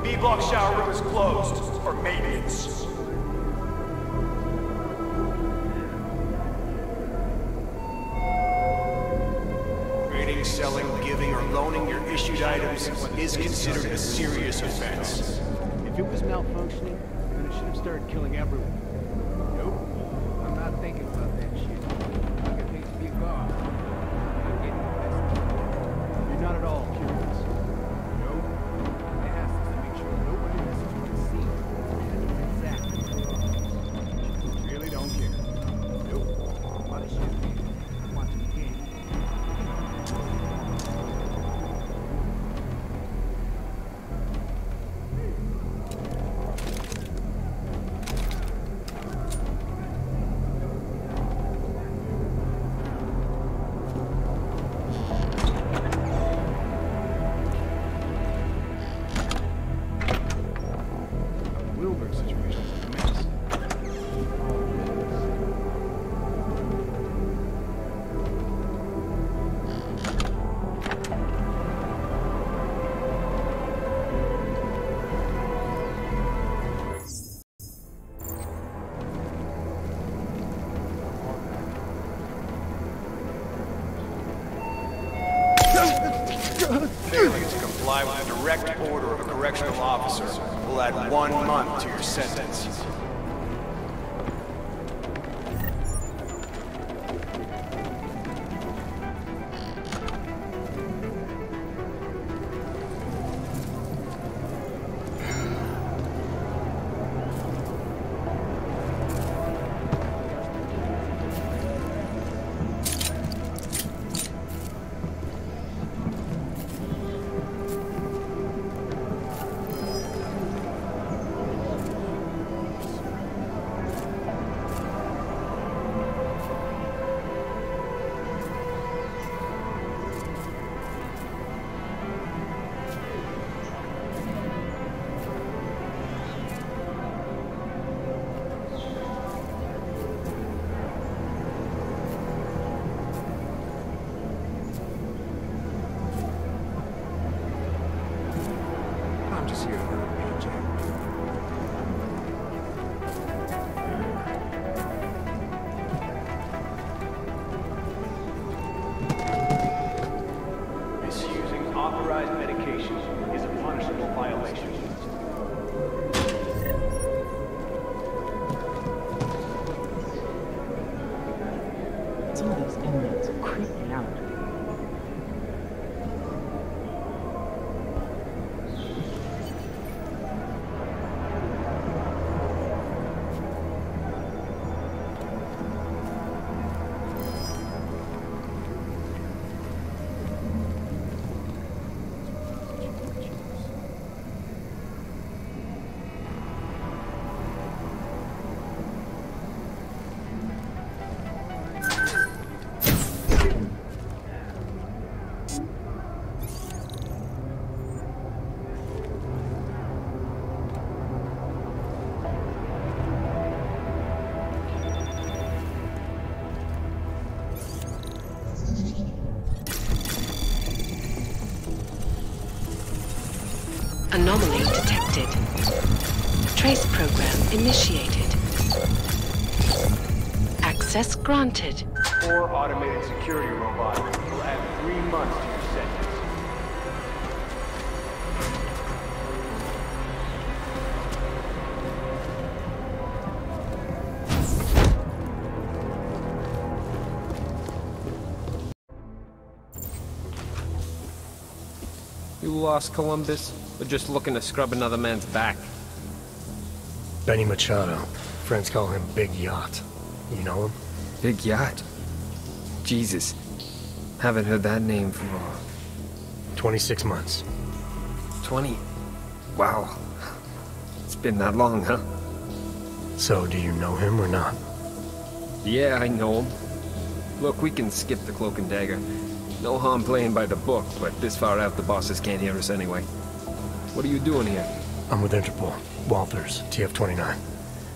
B-block shower room is closed for maintenance. Trading, selling, giving, or loaning your issued items is considered a serious offense. If it was malfunctioning, then it should have started killing everyone. Nope. I'm not thinking about that shit. I get paid to be a god. I'm getting invested. You're not at all curious. Nope. My task is to make sure nobody misses what it sees. Exactly. Really don't care. Nope. A lot of shit here. I'm watching the game. Failing to comply with the direct order of a correctional officer will add 1 month to your sentence. Anomaly detected. Trace program initiated. Access granted. 4 automated security robots will add 3 months to your sentence. You lost, Columbus? Or just looking to scrub another man's back? Benny Machado. Friends call him Big Yacht. You know him? Big Yacht? Jesus. Haven't heard that name for... 26 months. 20? Wow. It's been that long, huh? So, do you know him or not? Yeah, I know him. Look, we can skip the cloak and dagger. No harm playing by the book, but this far out the bosses can't hear us anyway. What are you doing here? I'm with Interpol. Walters, TF-29.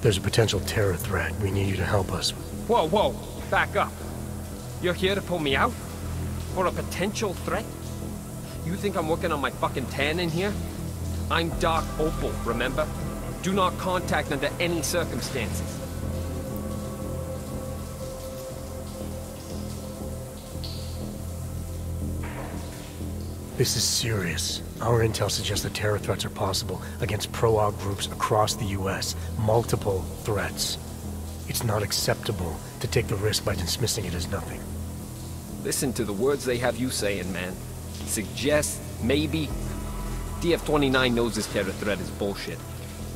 There's a potential terror threat. We need you to help us. Whoa, whoa! Back up! You're here to pull me out? For a potential threat? You think I'm working on my fucking tan in here? I'm Dark Opal, remember? Do not contact under any circumstances. This is serious. Our intel suggests that terror threats are possible against pro-Aug groups across the U.S. Multiple threats. It's not acceptable to take the risk by dismissing it as nothing. Listen to the words they have you saying, man. Suggest, maybe. DF-29 knows this terror threat is bullshit.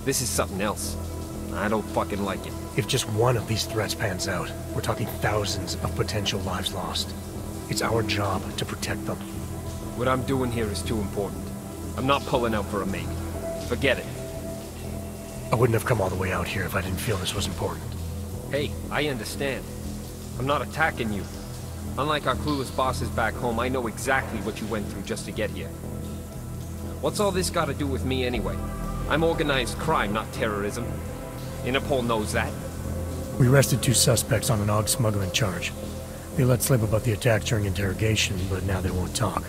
This is something else. I don't fucking like it. If just one of these threats pans out, we're talking thousands of potential lives lost. It's our job to protect them. What I'm doing here is too important. I'm not pulling out for a maybe. Forget it. I wouldn't have come all the way out here if I didn't feel this was important. Hey, I understand. I'm not attacking you. Unlike our clueless bosses back home, I know exactly what you went through just to get here. What's all this got to do with me anyway? I'm organized crime, not terrorism. Interpol knows that. We arrested 2 suspects on an Aug smuggling charge. They let slip about the attack during interrogation, but now they won't talk.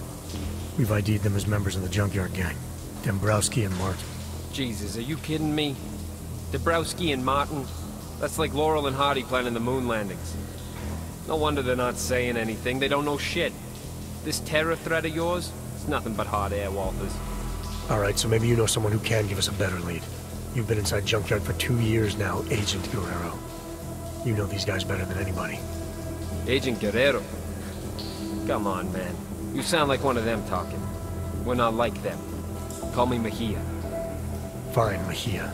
We've ID'd them as members of the Junkyard Gang. Dombrowski and Martin. Jesus, are you kidding me? Dombrowski and Martin? That's like Laurel and Hardy planning the moon landings. No wonder they're not saying anything. They don't know shit. This terror threat of yours? It's nothing but hot air, Walters. Alright, so maybe you know someone who can give us a better lead. You've been inside Junkyard for 2 years now, Agent Guerrero. You know these guys better than anybody. Agent Guerrero? Come on, man. You sound like one of them talking. We're not like them. Call me Mejia. Fine, Mejia.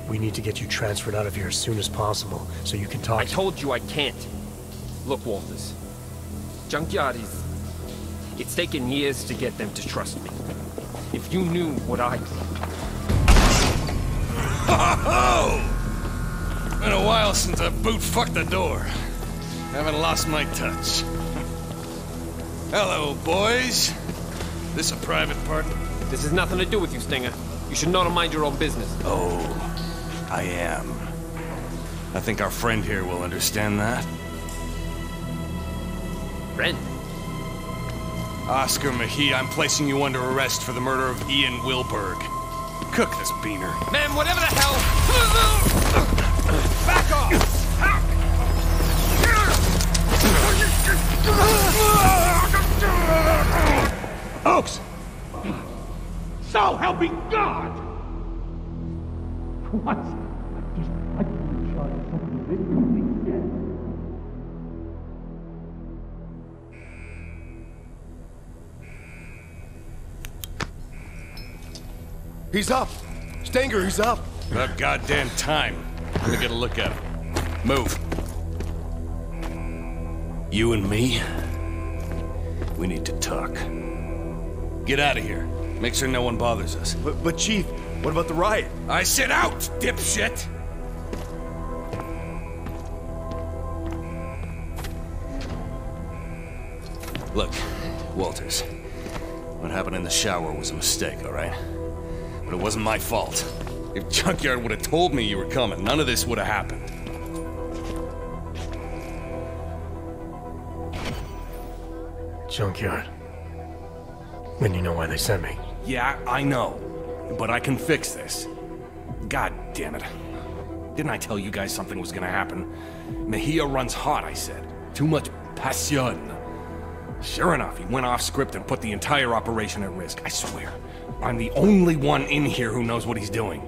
We need to get you transferred out of here as soon as possible, so you can talk. I told you I can't. Look, Walters. Junkyard is... It's taken years to get them to trust me. If you knew what I... Ho-ho-ho! Been a while since I boot-fucked the door. Haven't lost my touch. Hello, boys. This a private part? This has nothing to do with you, Stinger. You should know to mind your own business. Oh, I am. I think our friend here will understand that. Friend? Oscar Mejia, I'm placing you under arrest for the murder of Ian Wilberg. Cook this beaner. Man, whatever the hell... Back off! Oaks! So help me God! What? He's up! Stenger, he's up! About goddamn time. Let me get a look at him. Move. You and me? We need to talk. Get out of here. Make sure no one bothers us. But Chief, what about the riot? I said out, dipshit! Look, Walters. What happened in the shower was a mistake, all right? But it wasn't my fault. If Junkyard would have told me you were coming, none of this would have happened. Junkyard. Then you know why they sent me. Yeah, I know. But I can fix this. God damn it. Didn't I tell you guys something was gonna happen? Mejia runs hot, I said. Too much passion. Sure enough, he went off script and put the entire operation at risk. I swear. I'm the only one in here who knows what he's doing.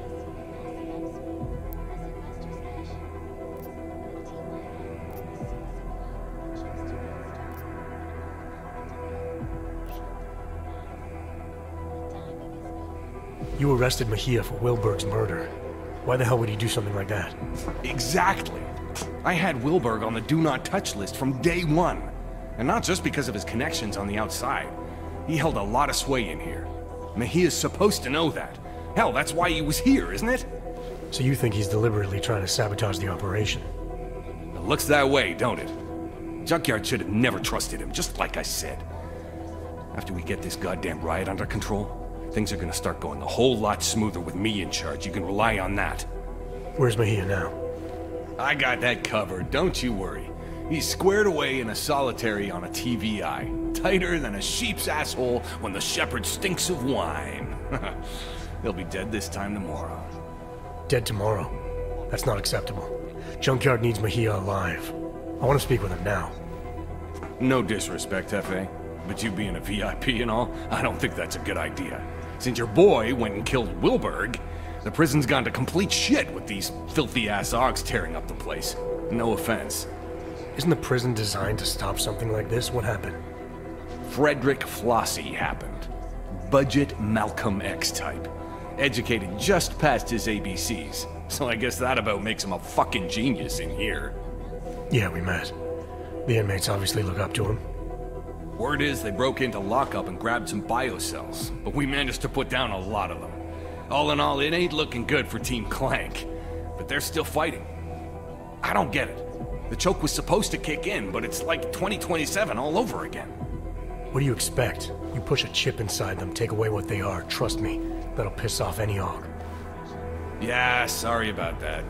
You arrested Mejia for Wilberg's murder. Why the hell would he do something like that? Exactly. I had Wilberg on the do not touch list from day one. And not just because of his connections on the outside. He held a lot of sway in here. Mejia's supposed to know that. Hell, that's why he was here, isn't it? So you think he's deliberately trying to sabotage the operation? It looks that way, don't it? Junkyard should have never trusted him, just like I said. After we get this goddamn riot under control, things are gonna start going a whole lot smoother with me in charge. You can rely on that. Where's Mejia now? I got that covered, don't you worry. He's squared away in a solitary on a TVI. Tighter than a sheep's asshole when the shepherd stinks of wine. They'll be dead this time tomorrow. Dead tomorrow? That's not acceptable. Junkyard needs Mejia alive. I want to speak with him now. No disrespect, Hefe, but you being a VIP and all, I don't think that's a good idea. Since your boy went and killed Wilberg, the prison's gone to complete shit with these filthy-ass Augs tearing up the place. No offense. Isn't the prison designed to stop something like this? What happened? Frederick Flossy happened. Budget Malcolm X type. Educated just past his ABCs. So I guess that about makes him a fucking genius in here. Yeah, we met. The inmates obviously look up to him. Word is they broke into lockup and grabbed some biocells, but we managed to put down a lot of them. All in all, it ain't looking good for Team Clank, but they're still fighting. I don't get it. The choke was supposed to kick in, but it's like 2027 all over again. What do you expect? You push a chip inside them, take away what they are. Trust me, that'll piss off any Aug. Yeah, sorry about that.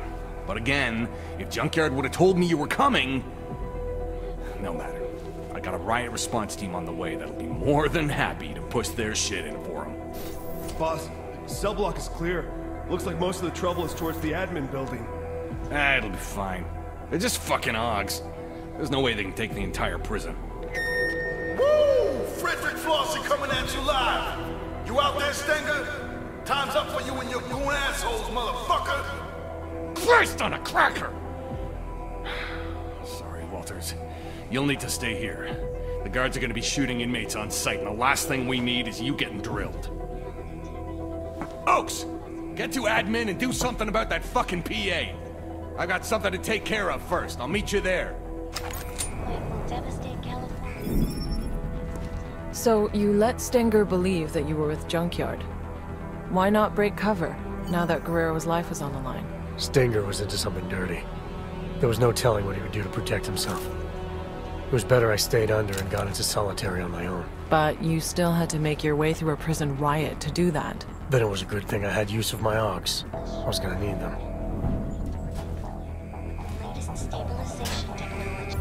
But again, if Junkyard would have told me you were coming... No matter. I got a riot response team on the way that'll be more than happy to push their shit in for them. Boss, cell block is clear. Looks like most of the trouble is towards the admin building. It'll be fine. They're just fucking Augs. There's no way they can take the entire prison. Woo! Frederick Flossy coming at you live! You out there, Stenger? Time's up for you and your goon assholes, motherfucker! Christ on a cracker! Sorry, Walters. You'll need to stay here. The guards are gonna be shooting inmates on sight, and the last thing we need is you getting drilled. Oaks! Get to admin and do something about that fucking PA. I got something to take care of first. I'll meet you there. So, you let Stenger believe that you were with Junkyard. Why not break cover, now that Guerrero's life was on the line? Stenger was into something dirty. There was no telling what he would do to protect himself. It was better I stayed under and got into solitary on my own. But you still had to make your way through a prison riot to do that. Then it was a good thing I had use of my Augs. I was gonna need them. Latest stabilization technology.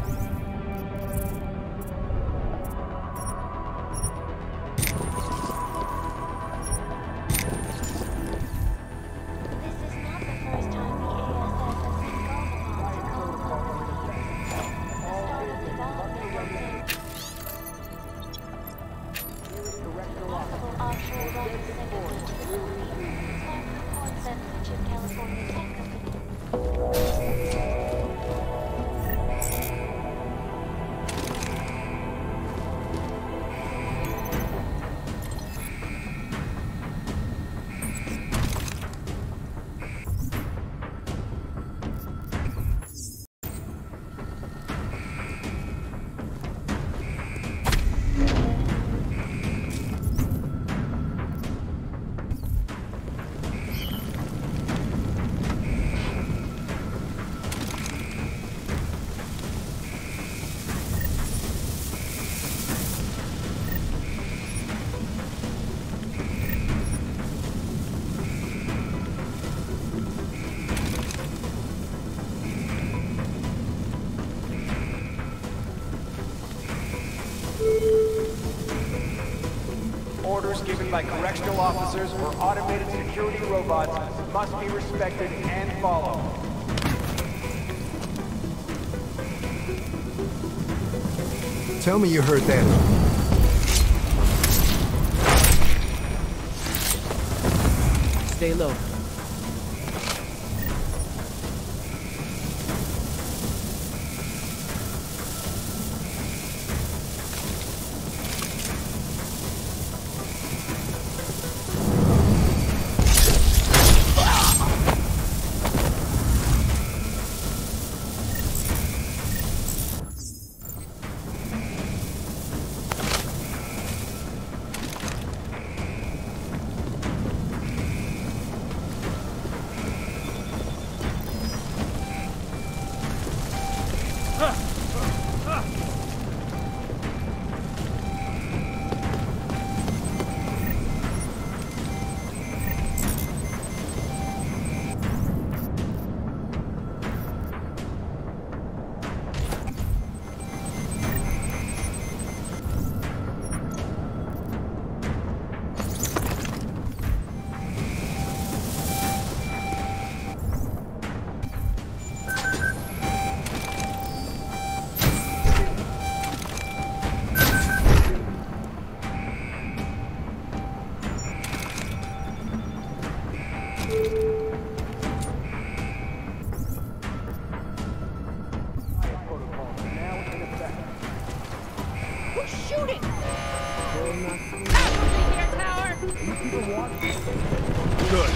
This is not the first time the ASS has been called upon to call upon the start of development on possible offshore rocket secondary to the Philippines. Spark reports that featured California tech company. Orders given by correctional officers or automated security robots must be respected and followed. Tell me you heard that. Stay low. shooting! Activate your tower! Good.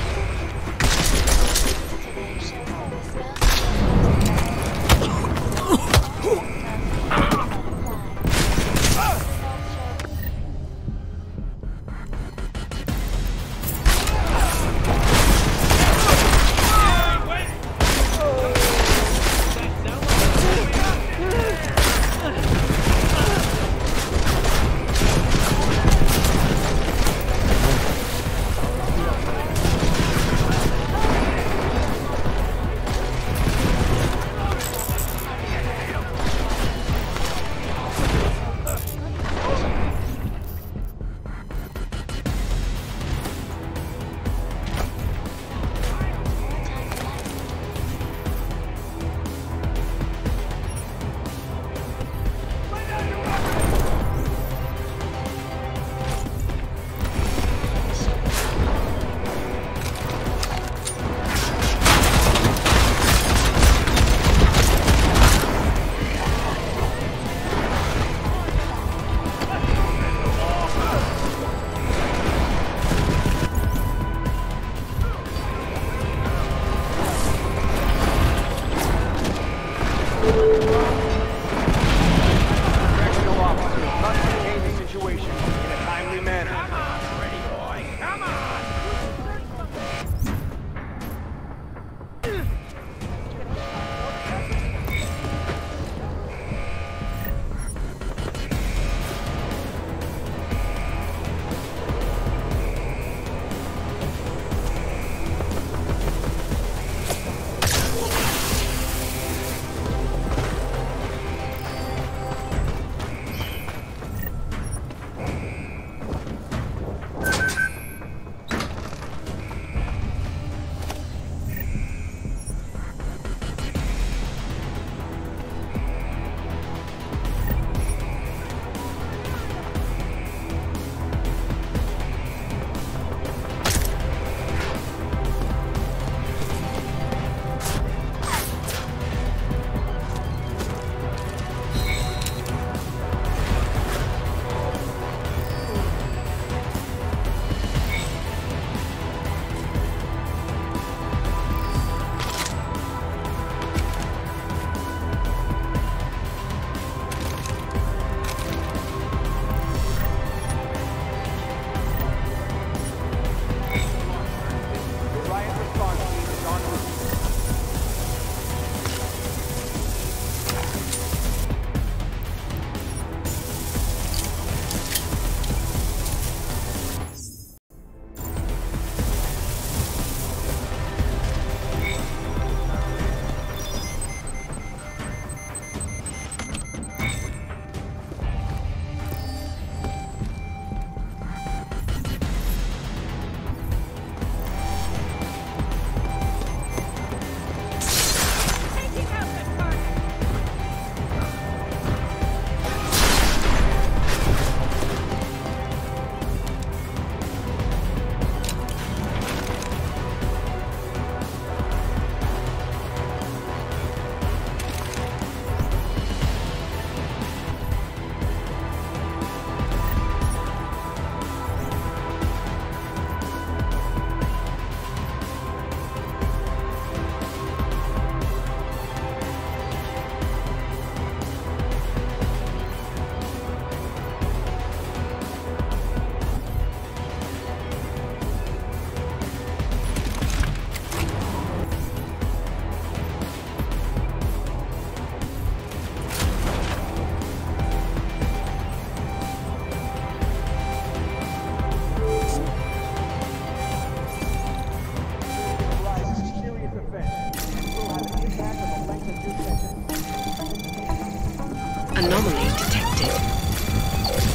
Anomaly detected.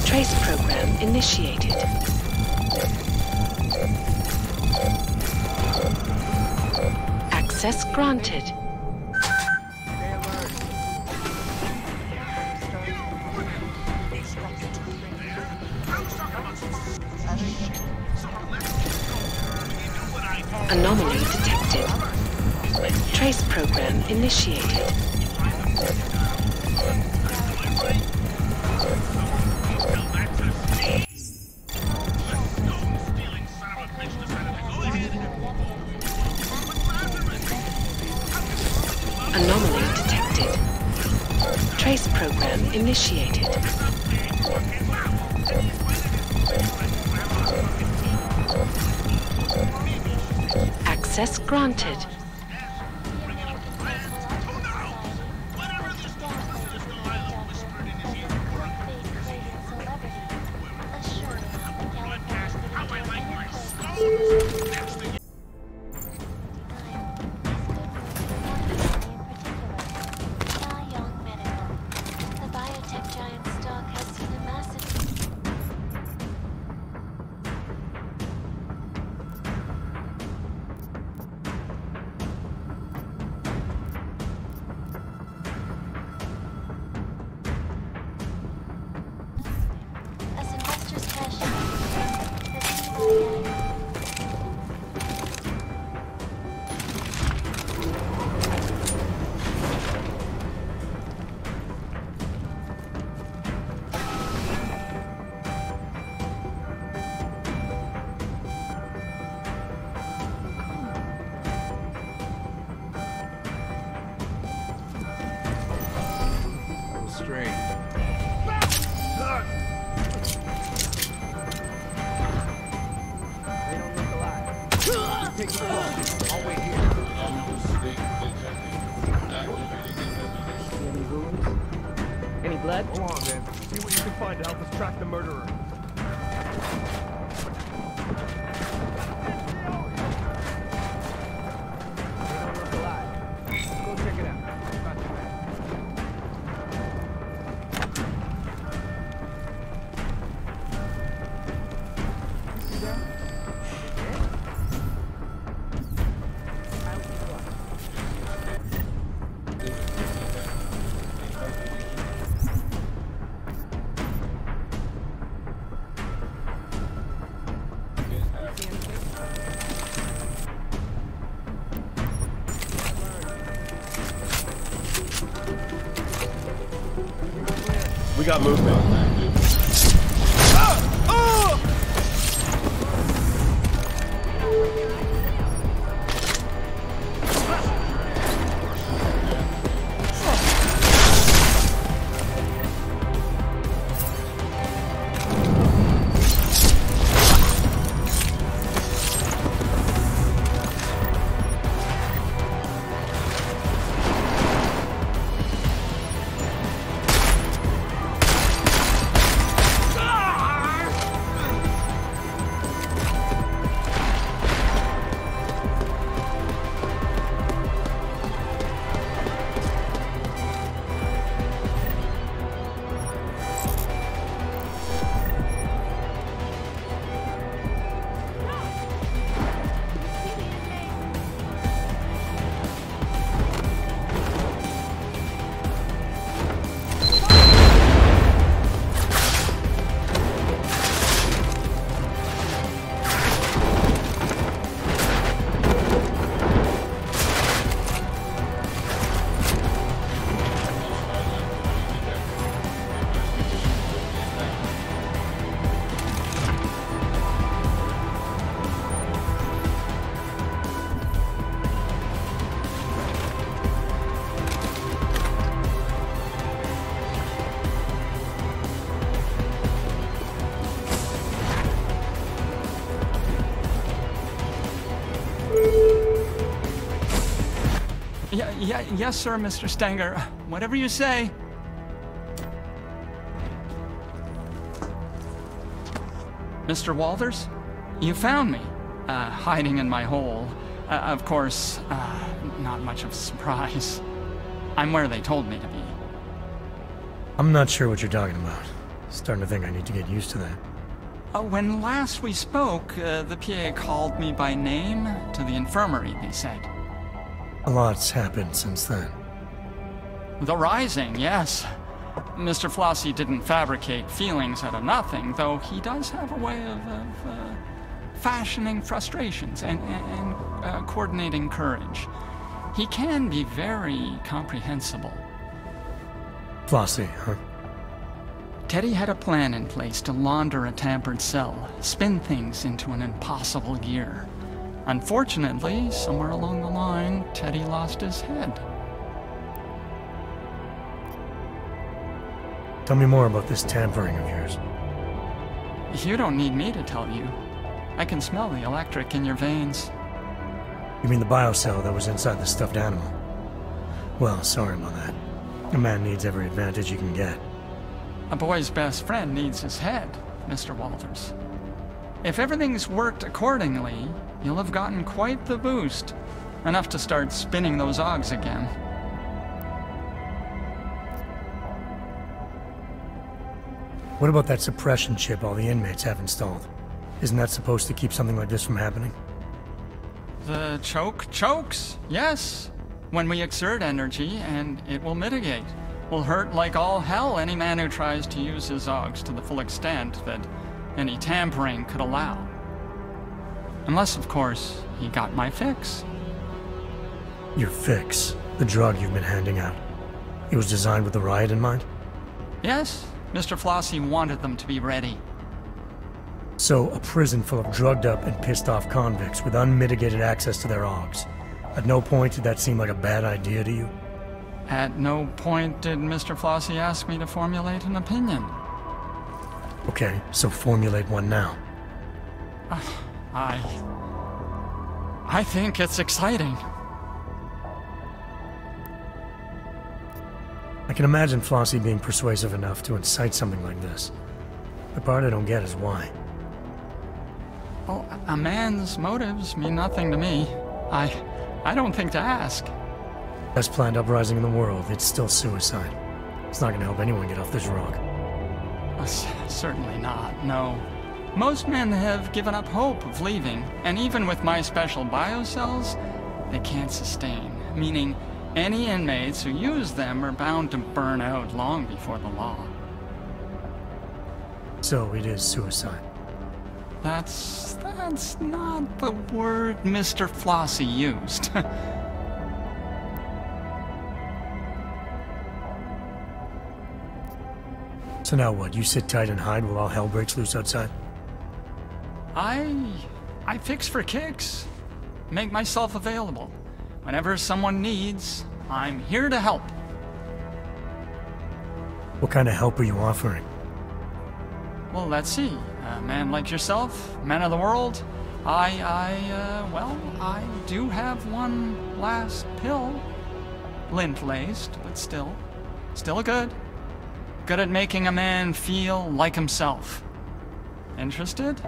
Trace program initiated. Access granted. Anomaly detected. Trace program initiated. Trace program initiated. Access granted. Hold on, man. See what you can find to help us track the murderer. Go check it out. We got movement. Yes, sir, Mr. Stenger. Whatever you say. Mr. Walters? You found me. Hiding in my hole. Of course, not much of a surprise. I'm where they told me to be. I'm not sure what you're talking about. Starting to think I need to get used to that. When last we spoke, the PA called me by name to the infirmary, they said. A lot's happened since then. The Rising, yes. Mr. Flossy didn't fabricate feelings out of nothing, though he does have a way of fashioning frustrations and coordinating courage. He can be very comprehensible. Flossy, huh? Teddy had a plan in place to launder a tampered cell, spin things into an impossible gear. Unfortunately, somewhere along the line, Teddy lost his head. Tell me more about this tampering of yours. You don't need me to tell you. I can smell the electric in your veins. You mean the biocell that was inside the stuffed animal? Well, sorry about that. A man needs every advantage he can get. A boy's best friend needs his head, Mr. Walters. If everything's worked accordingly, you'll have gotten quite the boost. Enough to start spinning those Augs again. What about that suppression chip all the inmates have installed? Isn't that supposed to keep something like this from happening? The chokes? Yes. When we exert energy, and it will mitigate. Will hurt like all hell any man who tries to use his Augs to the full extent that any tampering could allow. Unless, of course, he got my fix. Your fix? The drug you've been handing out? It was designed with the riot in mind? Yes. Mr. Flossy wanted them to be ready. So, a prison full of drugged up and pissed off convicts with unmitigated access to their Augs. At no point did that seem like a bad idea to you? At no point did Mr. Flossy ask me to formulate an opinion. Okay, so formulate one now. I think it's exciting. I can imagine Flossy being persuasive enough to incite something like this. The part I don't get is why. Well, a man's motives mean nothing to me. I don't think to ask. Best planned uprising in the world, it's still suicide. It's not gonna help anyone get off this rock. Certainly not, no. Most men have given up hope of leaving, and even with my special biocells, they can't sustain, meaning any inmates who use them are bound to burn out long before the law. So it is suicide. That's not the word Mr. Flossy used. So now what, you sit tight and hide while all hell breaks loose outside? I fix for kicks. Make myself available. Whenever someone needs, I'm here to help. What kind of help are you offering? Well, let's see. A man like yourself, man of the world, well, I do have one last pill. Lint-laced, but still good. Good at making a man feel like himself. Interested?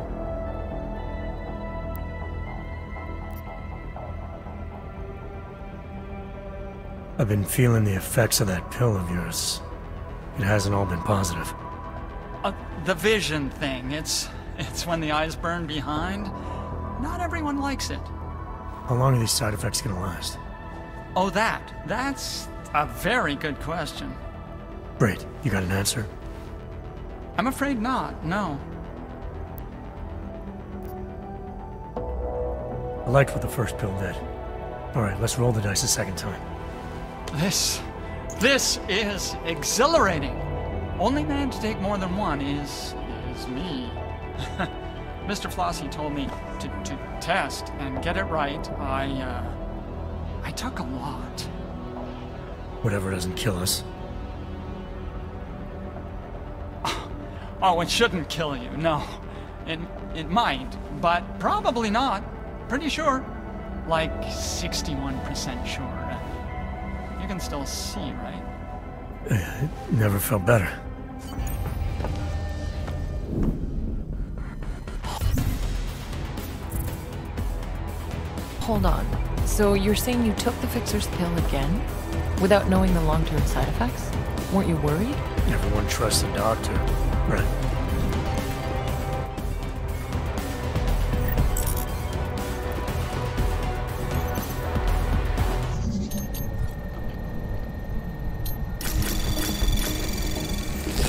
I've been feeling the effects of that pill of yours. It hasn't all been positive. The vision thing, it's when the eyes burn behind. Not everyone likes it. How long are these side effects gonna last? Oh, that's a very good question. Great, you got an answer? I'm afraid not, no. I liked what the first pill did. Alright, let's roll the dice a second time. This is exhilarating. Only man to take more than one is me. Mr. Flossy told me to test and get it right. I took a lot. Whatever doesn't kill us. Oh, it shouldn't kill you, no. It might, but probably not. Pretty sure. Like 61% sure. You can still see, right? It never felt better. Hold on. So you're saying you took the fixer's pill again? Without knowing the long-term side effects? Weren't you worried? Everyone trusts the doctor, right?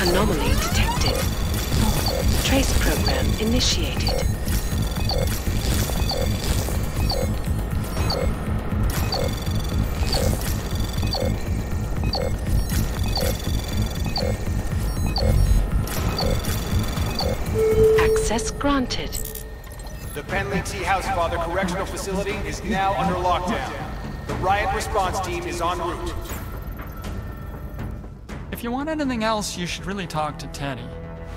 Anomaly detected. Trace program initiated. Access granted. The Penley Tea House Father Correctional Facility is now under lockdown. The riot response team is en route. If you want anything else, you should really talk to Teddy.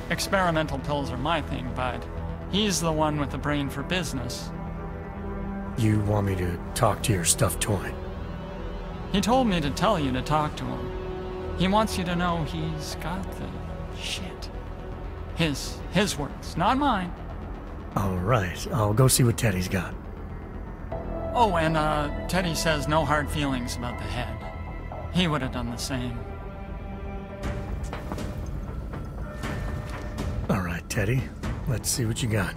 Experimental pills are my thing, but he's the one with the brain for business. You want me to talk to your stuffed toy? He told me to tell you to talk to him. He wants you to know he's got the shit. His words, not mine. All right, I'll go see what Teddy's got. Oh, and Teddy says no hard feelings about the head. He would have done the same. All right, Teddy, let's see what you got.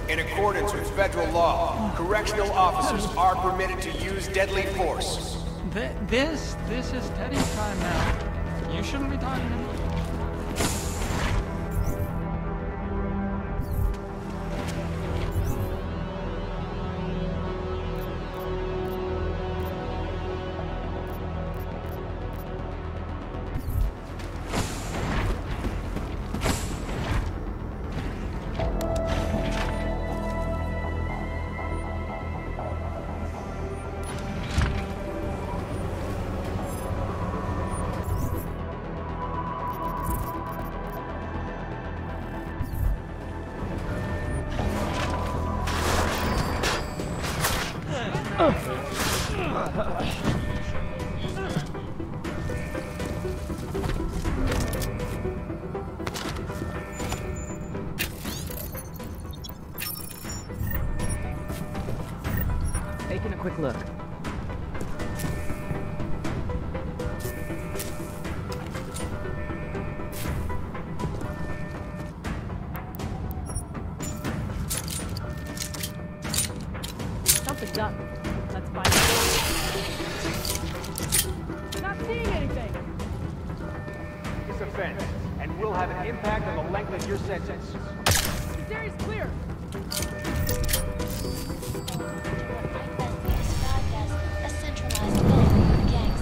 In accordance with federal law, correctional officers are permitted to use deadly force. This is Teddy's time now. You shouldn't be talking to me. Taking a quick look. Something's up. Let's find out. Not seeing anything. This offense, and will have an impact on the length of your sentence. This area's clear. A centralized network of gangs.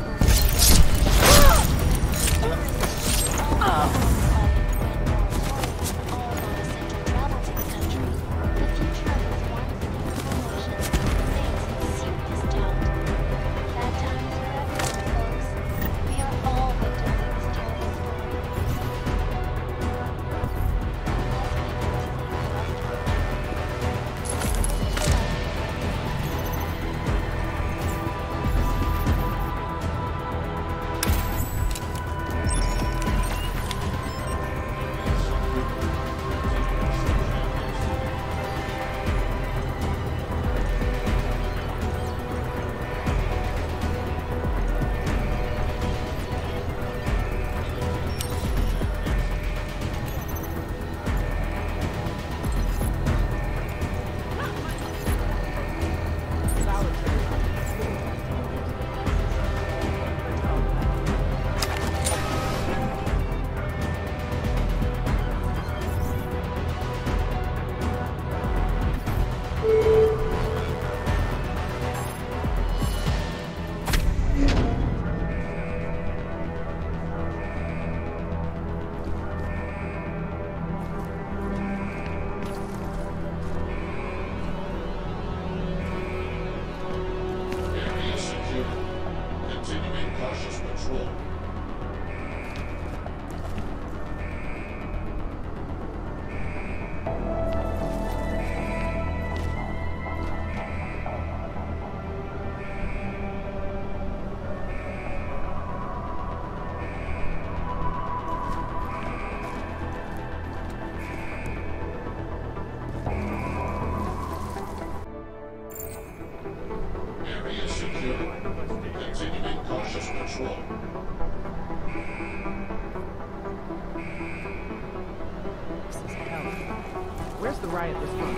Where's the riot response?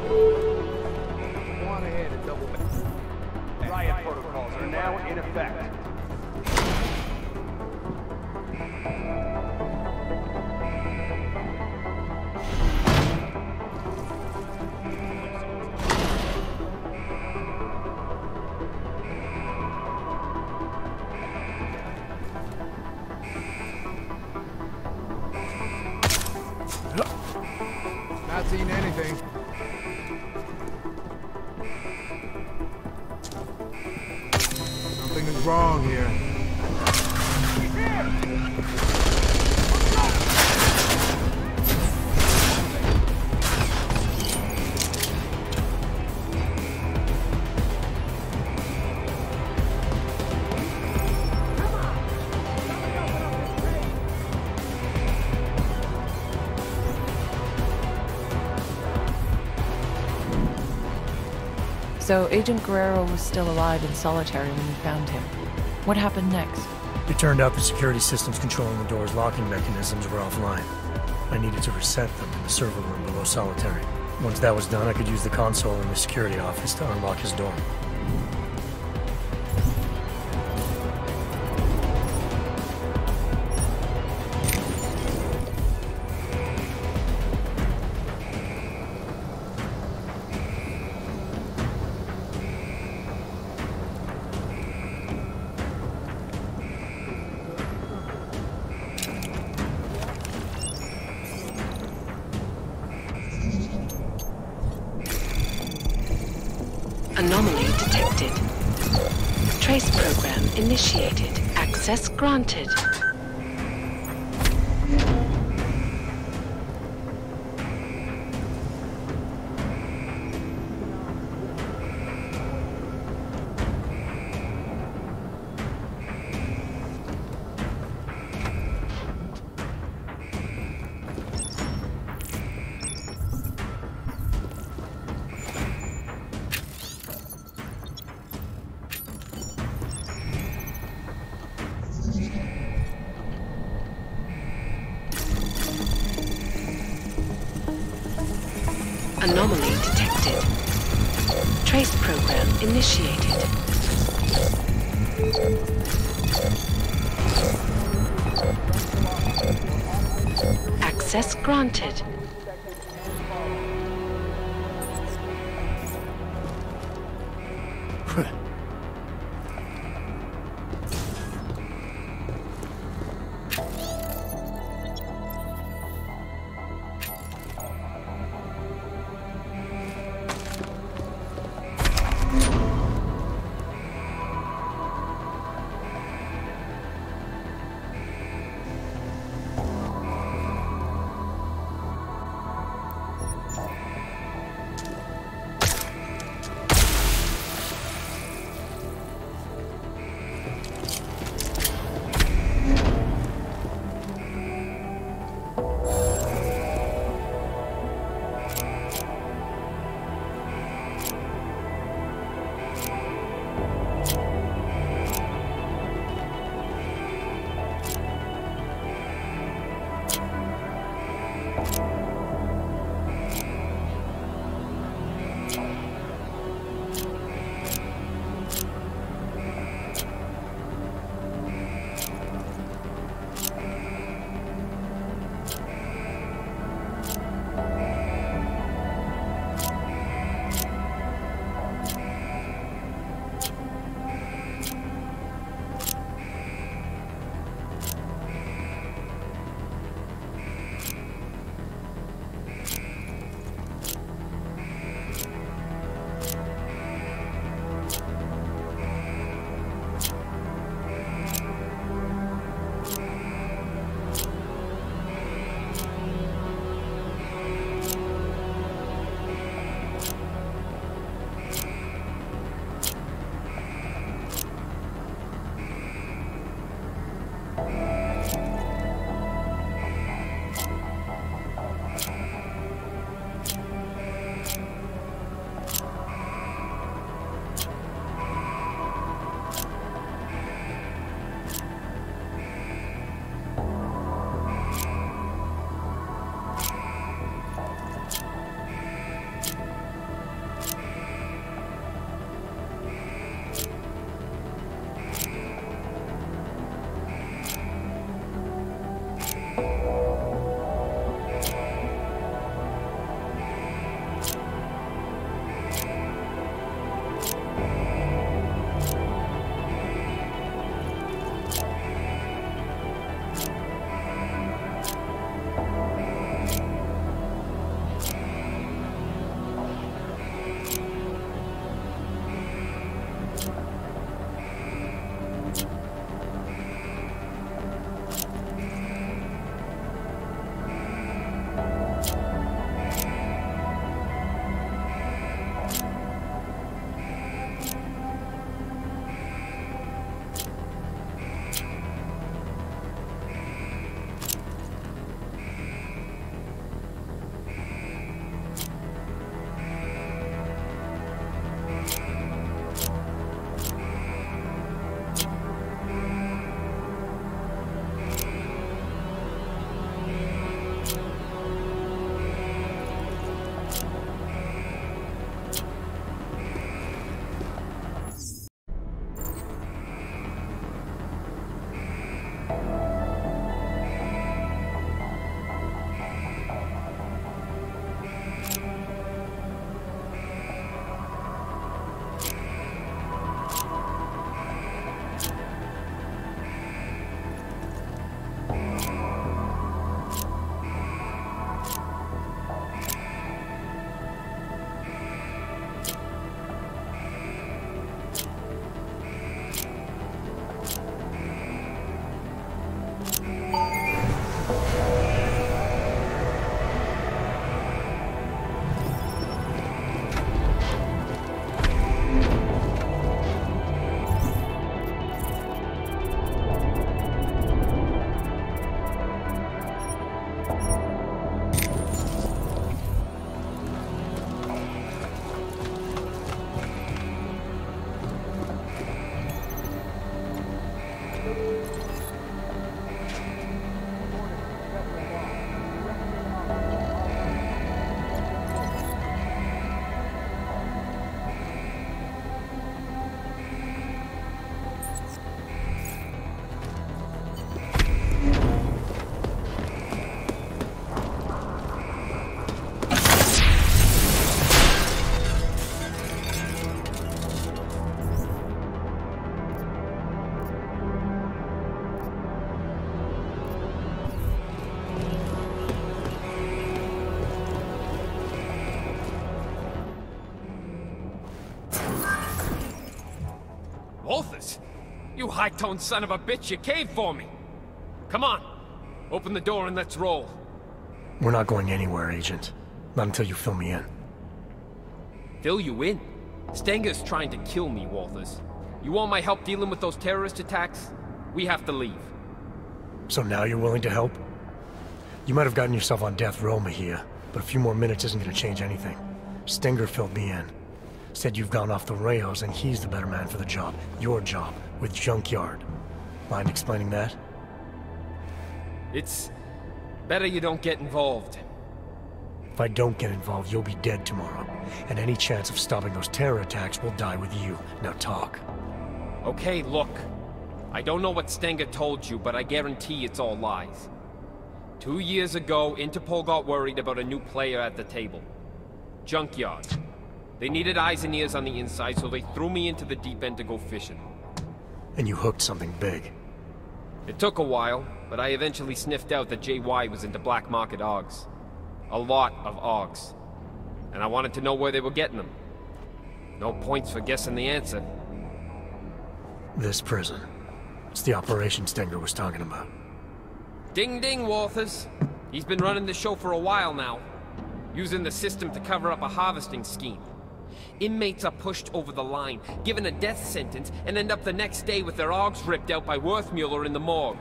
Go on ahead and double back. Riot protocols are now in effect. Not seen anything. Something is wrong here. He's here! So Agent Guerrero was still alive in solitary when you found him. What happened next? It turned out the security systems controlling the door's locking mechanisms were offline. I needed to reset them in the server room below solitary. Once that was done, I could use the console in the security office to unlock his door. Anomaly detected. Trace program initiated. Access granted. Anomaly detected. Trace program initiated. Access granted. Walters? You high-toned son of a bitch, you caved for me! Come on! Open the door and let's roll. We're not going anywhere, Agent. Not until you fill me in. Fill you in? Stenger's trying to kill me, Walters. You want my help dealing with those terrorist attacks? We have to leave. So now you're willing to help? You might have gotten yourself on death row, Mejia, but a few more minutes isn't going to change anything. Stenger filled me in. Said you've gone off the rails and he's the better man for the job. Your job, with Junkyard. Mind explaining that? It's better you don't get involved. If I don't get involved, you'll be dead tomorrow. And any chance of stopping those terror attacks will die with you. Now talk. Okay, look. I don't know what Stenger told you, but I guarantee it's all lies. 2 years ago, Interpol got worried about a new player at the table. Junkyard. They needed eyes and ears on the inside, so they threw me into the deep end to go fishing. And you hooked something big. It took a while, but I eventually sniffed out that JY was into black market AUGs. A lot of AUGs. And I wanted to know where they were getting them. No points for guessing the answer. This prison. It's the operation Stenger was talking about. Ding ding, Walters. He's been running the show for a while now. Using the system to cover up a harvesting scheme. Inmates are pushed over the line, given a death sentence, and end up the next day with their AUGs ripped out by Worthmuller in the morgue.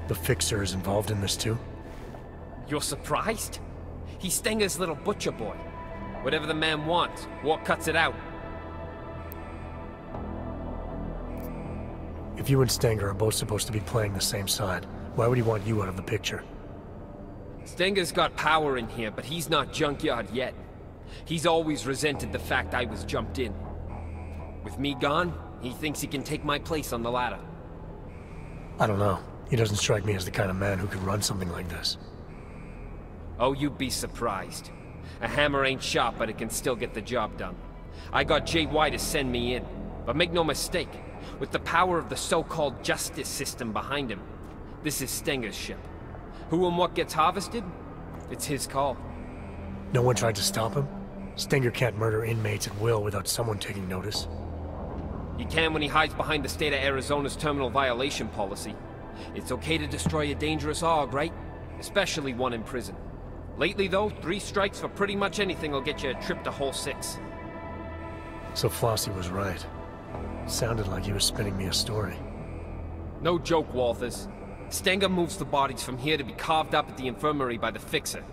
The Fixer is involved in this too? You're surprised? He's Stenger's little butcher boy. Whatever the man wants, war cuts it out. If you and Stenger are both supposed to be playing the same side, why would he want you out of the picture? Stenger's got power in here, but he's not Junkyard yet. He's always resented the fact I was jumped in. With me gone, he thinks he can take my place on the ladder. I don't know. He doesn't strike me as the kind of man who could run something like this. Oh, you'd be surprised. A hammer ain't sharp, but it can still get the job done. I got JY to send me in. But make no mistake, with the power of the so-called justice system behind him, this is Stenger's ship. Who and what gets harvested? It's his call. No one tried to stop him? Stenger can't murder inmates at will without someone taking notice. He can when he hides behind the state of Arizona's terminal violation policy. It's okay to destroy a dangerous AUG, right? Especially one in prison. Lately, though, 3 strikes for pretty much anything will get you a trip to hole 6. So Flossy was right. Sounded like he was spinning me a story. No joke, Walters. Stenger moves the bodies from here to be carved up at the infirmary by the Fixer.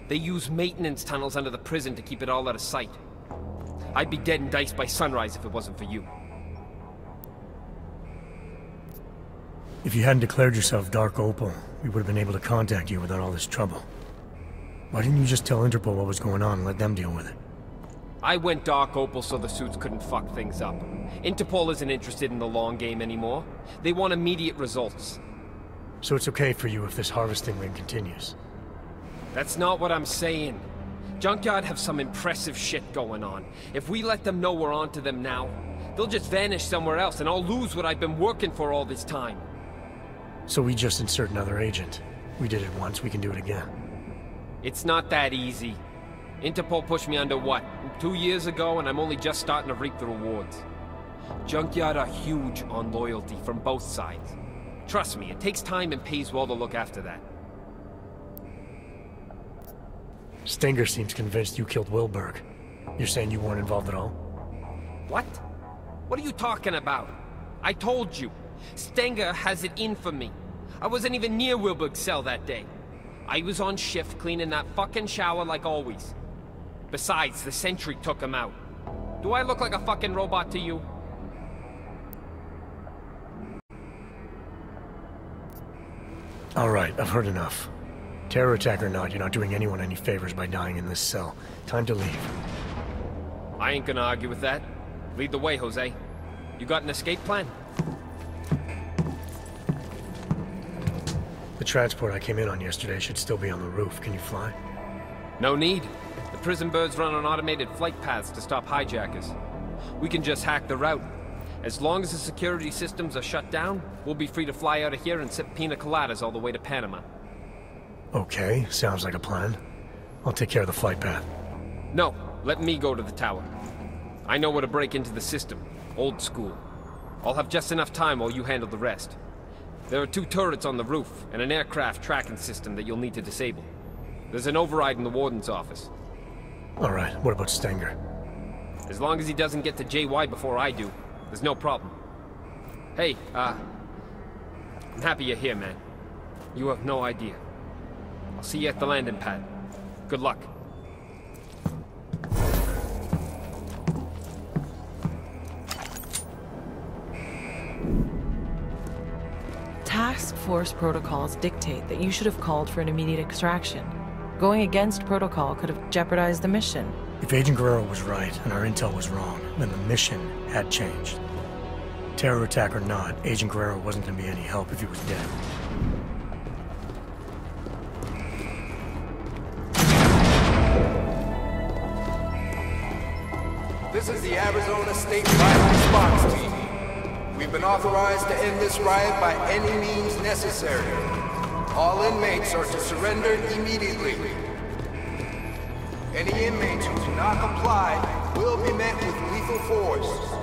They use maintenance tunnels under the prison to keep it all out of sight. I'd be dead and diced by sunrise if it wasn't for you. If you hadn't declared yourself Dark Opal, we would have been able to contact you without all this trouble. Why didn't you just tell Interpol what was going on and let them deal with it? I went Dark Opal so the suits couldn't fuck things up. Interpol isn't interested in the long game anymore. They want immediate results. So it's okay for you if this harvesting ring continues? That's not what I'm saying. Junkyard have some impressive shit going on. If we let them know we're onto them now, they'll just vanish somewhere else and I'll lose what I've been working for all this time. So we just insert another agent. We did it once, we can do it again. It's not that easy. Interpol pushed me under what, 2 years ago, and I'm only just starting to reap the rewards. Junkyard are huge on loyalty from both sides. Trust me, it takes time and pays well to look after that. Stenger seems convinced you killed Wilberg. You're saying you weren't involved at all? What? What are you talking about? I told you. Stenger has it in for me. I wasn't even near Wilberg's cell that day. I was on shift cleaning that fucking shower like always. Besides, the sentry took him out. Do I look like a fucking robot to you? Alright, I've heard enough. Terror attack or not, you're not doing anyone any favors by dying in this cell. Time to leave. I ain't gonna argue with that. Lead the way, Jose. You got an escape plan? The transport I came in on yesterday should still be on the roof. Can you fly? No need. The prison birds run on automated flight paths to stop hijackers. We can just hack the route. As long as the security systems are shut down, we'll be free to fly out of here and sip pina coladas all the way to Panama. Okay, sounds like a plan. I'll take care of the flight path. No, let me go to the tower. I know where to break into the system. Old school. I'll have just enough time while you handle the rest. There are 2 turrets on the roof, and an aircraft tracking system that you'll need to disable. There's an override in the warden's office. Alright, what about Stenger? As long as he doesn't get to JY before I do, there's no problem. Hey, I'm happy you're here, man. You have no idea. I'll see you at the landing pad. Good luck. Task force protocols dictate that you should have called for an immediate extraction. Going against protocol could have jeopardized the mission. If Agent Guerrero was right and our intel was wrong, then the mission had changed. Terror attack or not, Agent Guerrero wasn't going to be any help if he was dead. This is the Arizona State Riot Response Team. We've been authorized to end this riot by any means necessary. All inmates are to surrender immediately. Any inmates who do not comply will be met with lethal force.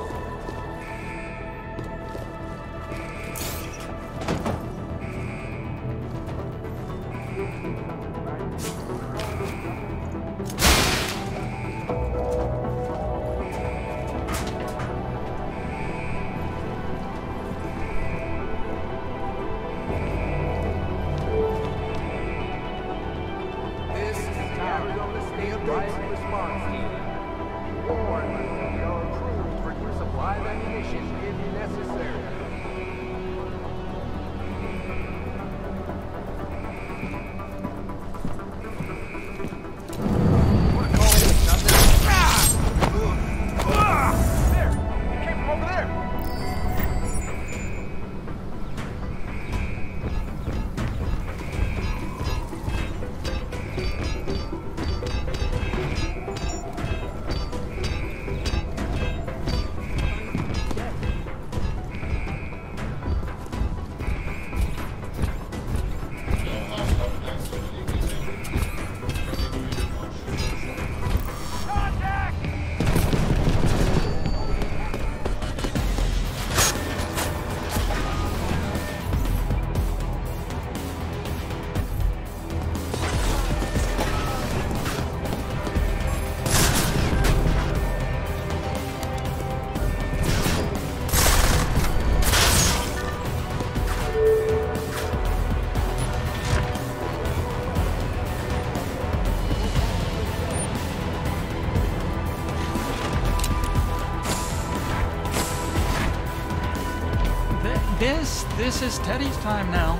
This is Teddy's time now.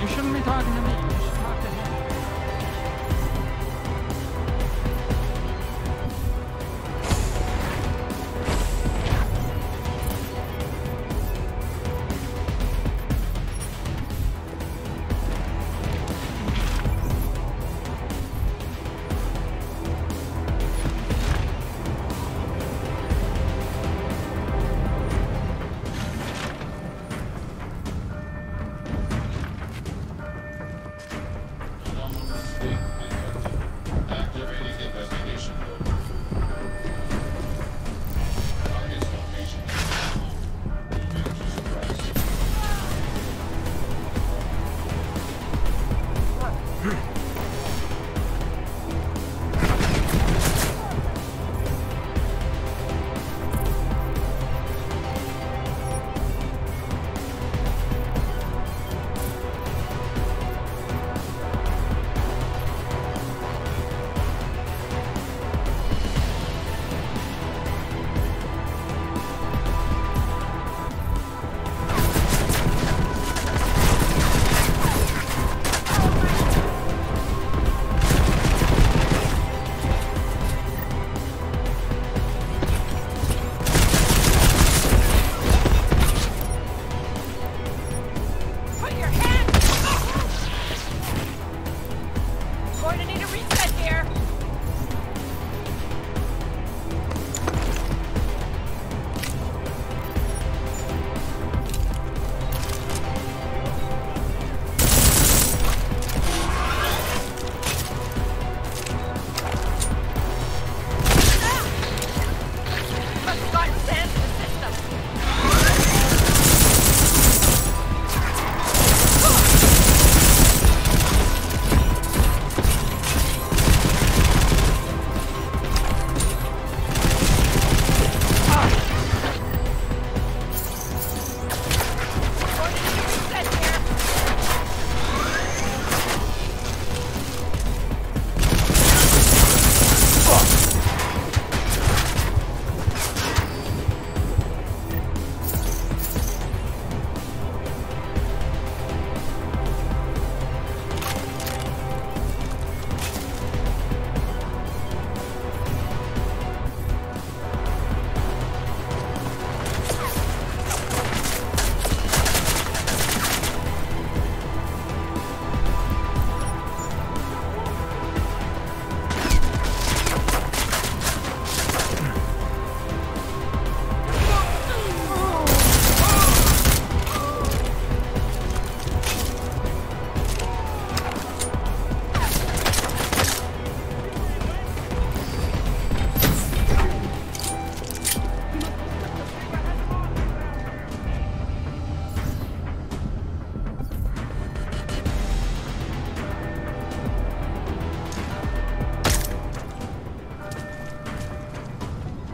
You shouldn't be talking to me. You should talk to him.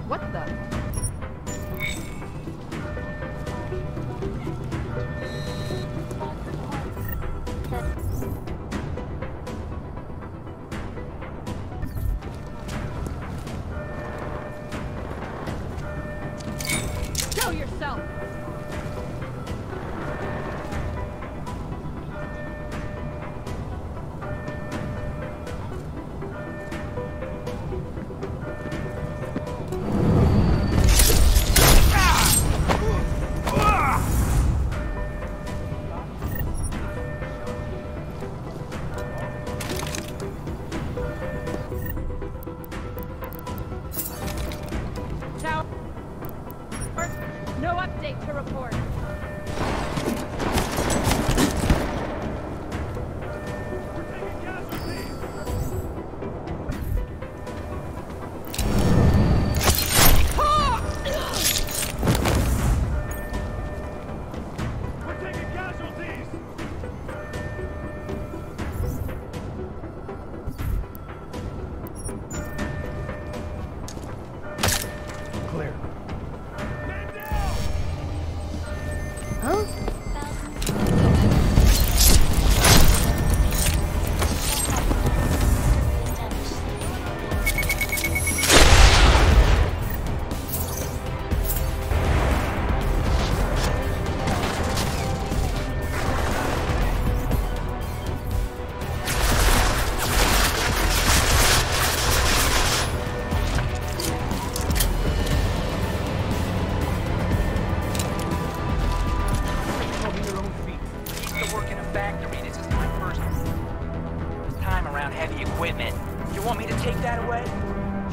What the? Show yourself! No update to report.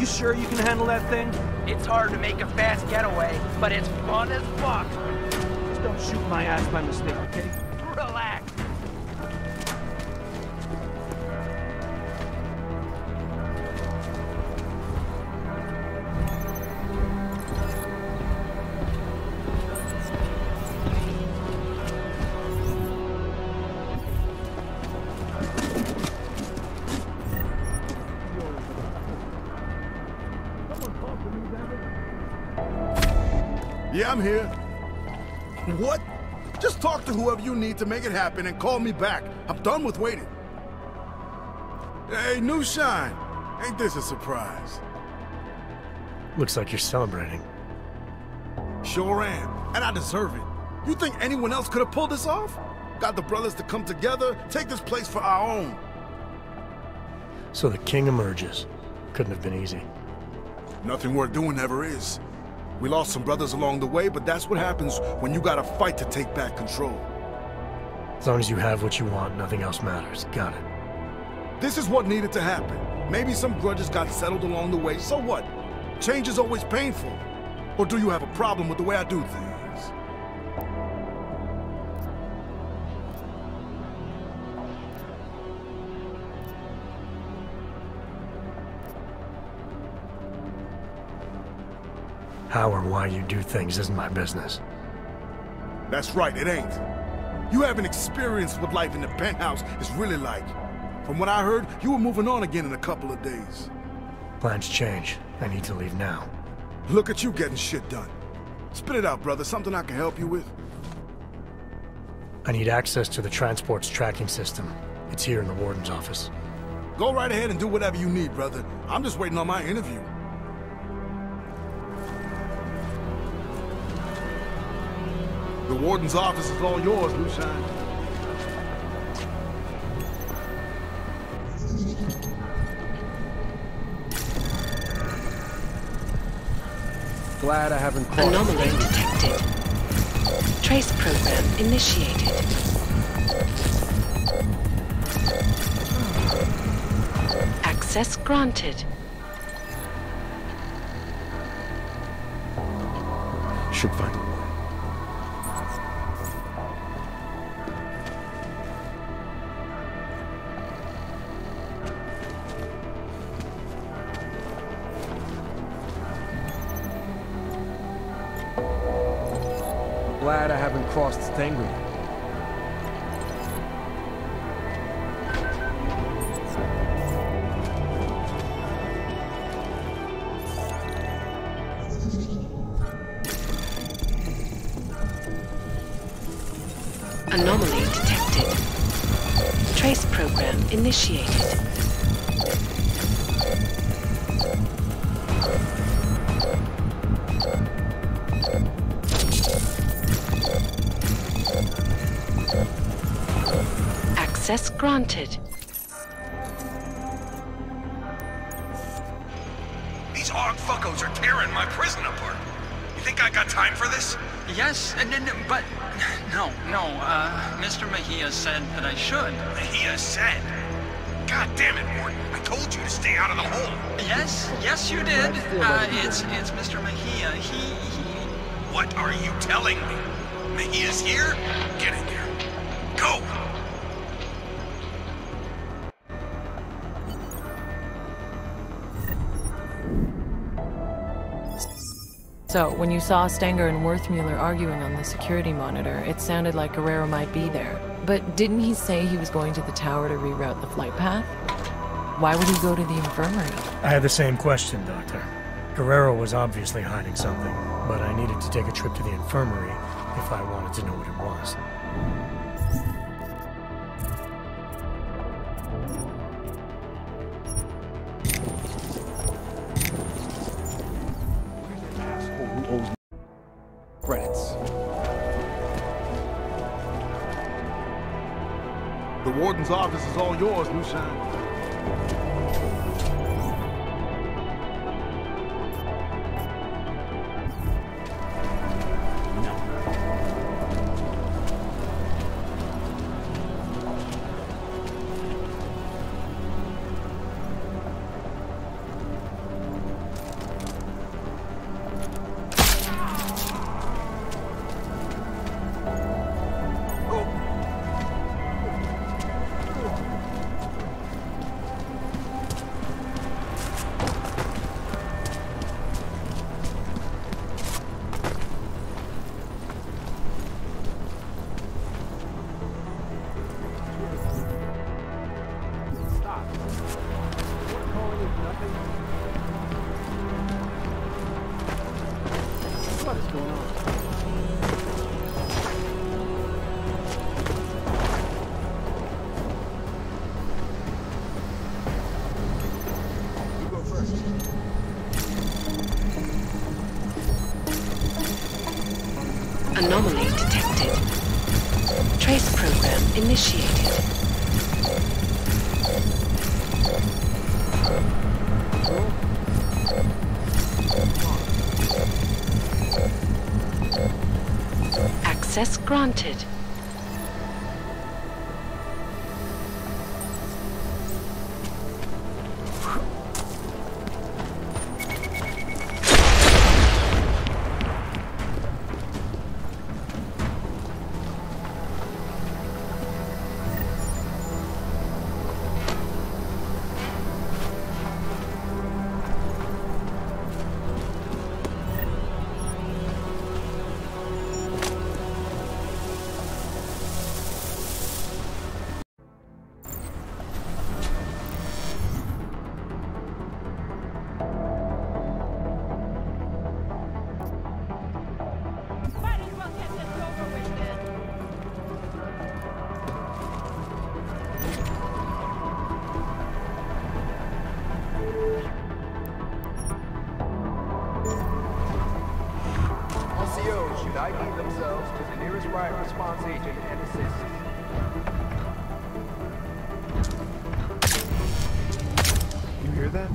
Sure you can handle that thing? It's hard to make a fast getaway, but it's fun as fuck. Just don't shoot my ass by mistake, okay? Relax. Yeah, I'm here. What? Just talk to whoever you need to make it happen and call me back. I'm done with waiting. Hey, new shine. Ain't this a surprise? Looks like you're celebrating. Sure am, and I deserve it. You think anyone else could have pulled this off? Got the brothers to come together, take this place for our own. So the king emerges. Couldn't have been easy. Nothing worth doing ever is. We lost some brothers along the way, but that's what happens when you gotta fight to take back control. As long as you have what you want, nothing else matters. Got it. This is what needed to happen. Maybe some grudges got settled along the way, so what? Change is always painful. Or do you have a problem with the way I do things? How or why you do things isn't my business. That's right, it ain't. You haven't experienced what life in the penthouse is really like. From what I heard, you were moving on again in a couple of days. Plans change. I need to leave now. Look at you getting shit done. Spit it out, brother. Something I can help you with? I need access to the transport's tracking system. It's here in the warden's office. Go right ahead and do whatever you need, brother. I'm just waiting on my interview. The warden's office is all yours, Lucien. Glad I haven't caught Anomaly detected. Trace program initiated. Access granted. Should find a way. Glad I haven't crossed Stenger. Anomaly detected. Trace program initiated. Access granted. These hog fuckos are tearing my prison apart. You think I got time for this? Yes, but no. Mr. Mejia said that I should. Mejia said? God damn it, Mort. I told you to stay out of the hole. Yes, you did. It's Mr. Mejia. He... What are you telling me? Mejia's here? Get in there. Go! So, when you saw Stenger and Worthmuller arguing on the security monitor, it sounded like Guerrero might be there. But didn't he say he was going to the tower to reroute the flight path? Why would he go to the infirmary? I had the same question, Doctor. Guerrero was obviously hiding something, but I needed to take a trip to the infirmary if I wanted to know what it was. Credits. The warden's office is all yours, Lucian. Anomaly detected. Trace program initiated. Access granted. should ID themselves to the nearest riot response agent and assist. You hear that?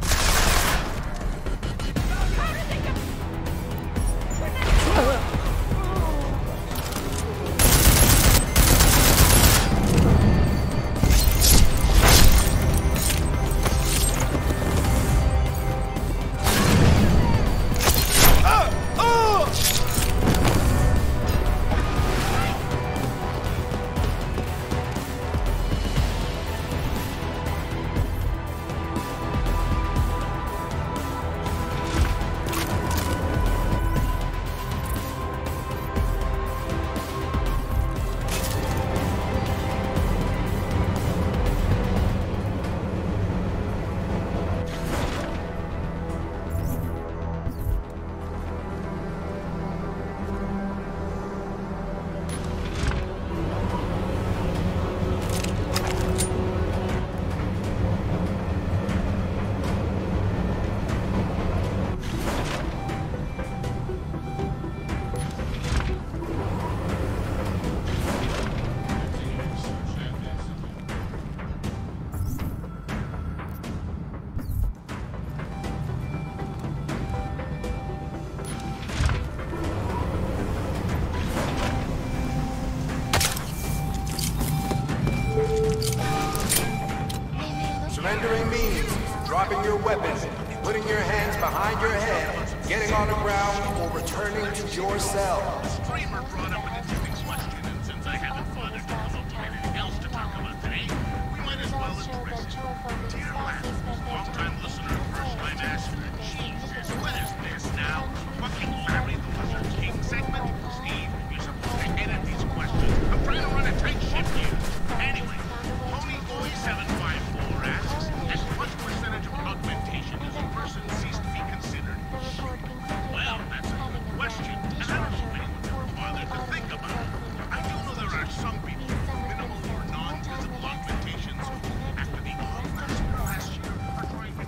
your weapons, putting your hands behind your head, getting on the ground, or returning to your cell. Streamer brought up an interesting question, and since I haven't bothered to come up with anything else to talk about today, we might as well address it. Dear Lass, long-time listener, first-time asker. Jesus, what is this now? Fucking Larry the Lizard King segment? Steve, you're supposed to edit these questions. I'm trying to run a tight ship here. Anyway, Ponyboy754 asks, at what percentage of augmentation does a person cease to be considered human? Well, that's a good question, and I don't know anyone ever bothered to think about it. I do know there are some people with minimal or non-visible augmentations who, after the all-last year, are trying to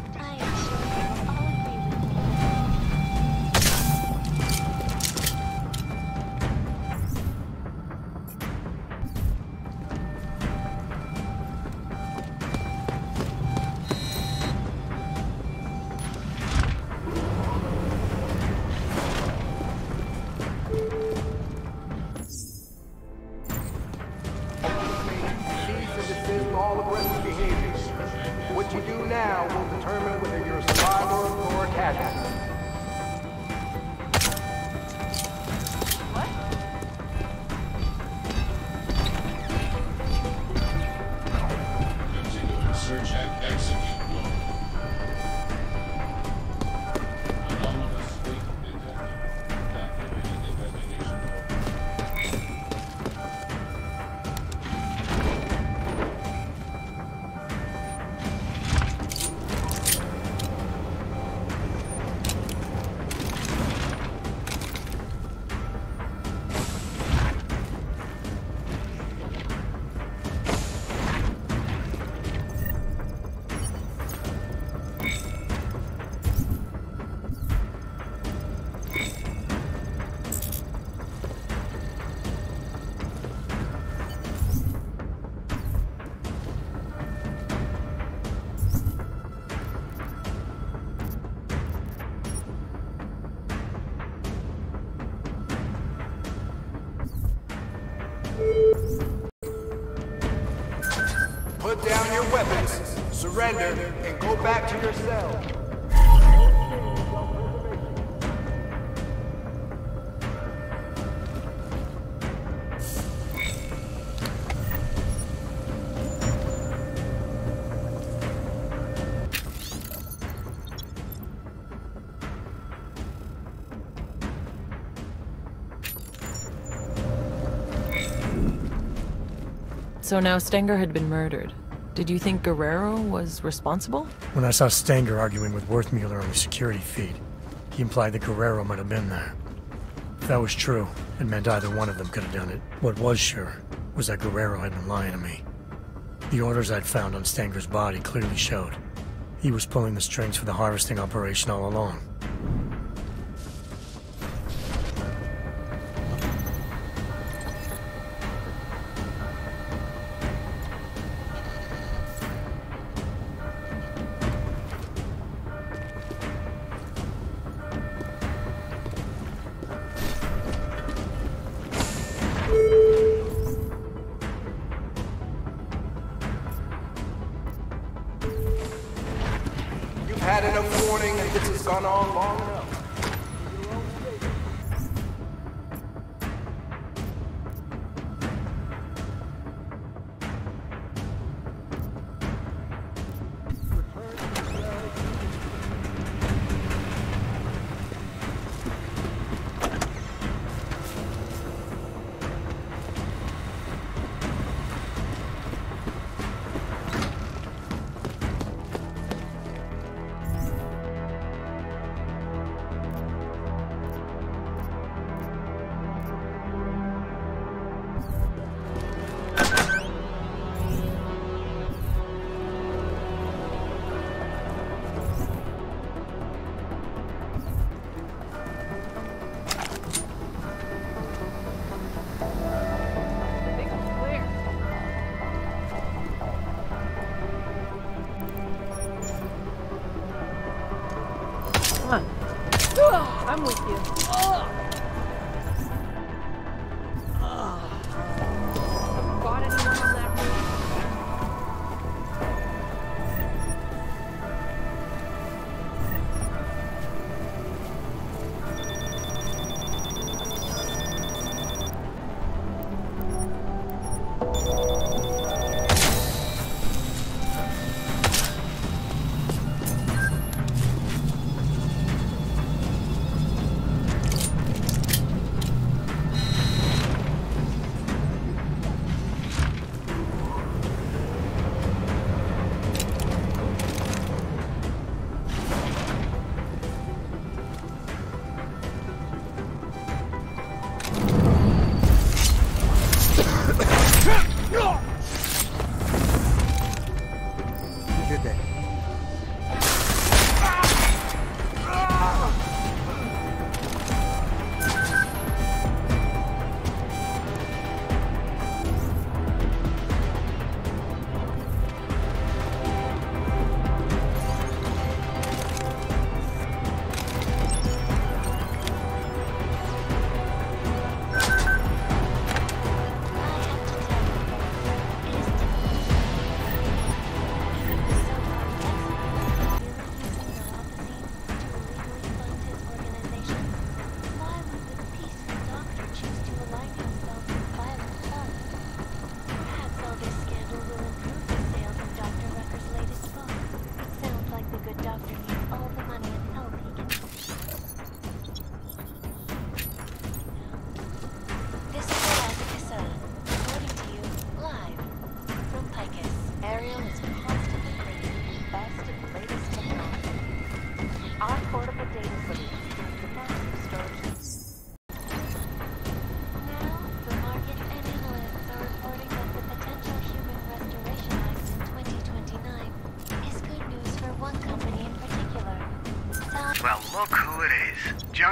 What you do now will determine whether you're a survivor or a casualty. search and execute mode. Anomalous leak detected. Activating investigation Put down your weapons, surrender, and go back to your cell. So now Stenger had been murdered. Did you think Guerrero was responsible? When I saw Stenger arguing with Worthmuller on the security feed, he implied that Guerrero might have been there. If that was true, it meant either one of them could have done it. What was sure was that Guerrero had been lying to me. The orders I'd found on Stenger's body clearly showed he was pulling the strings for the harvesting operation all along. Had enough warning and this has gone on long enough. I'm with you. Got anyone on that roof? 1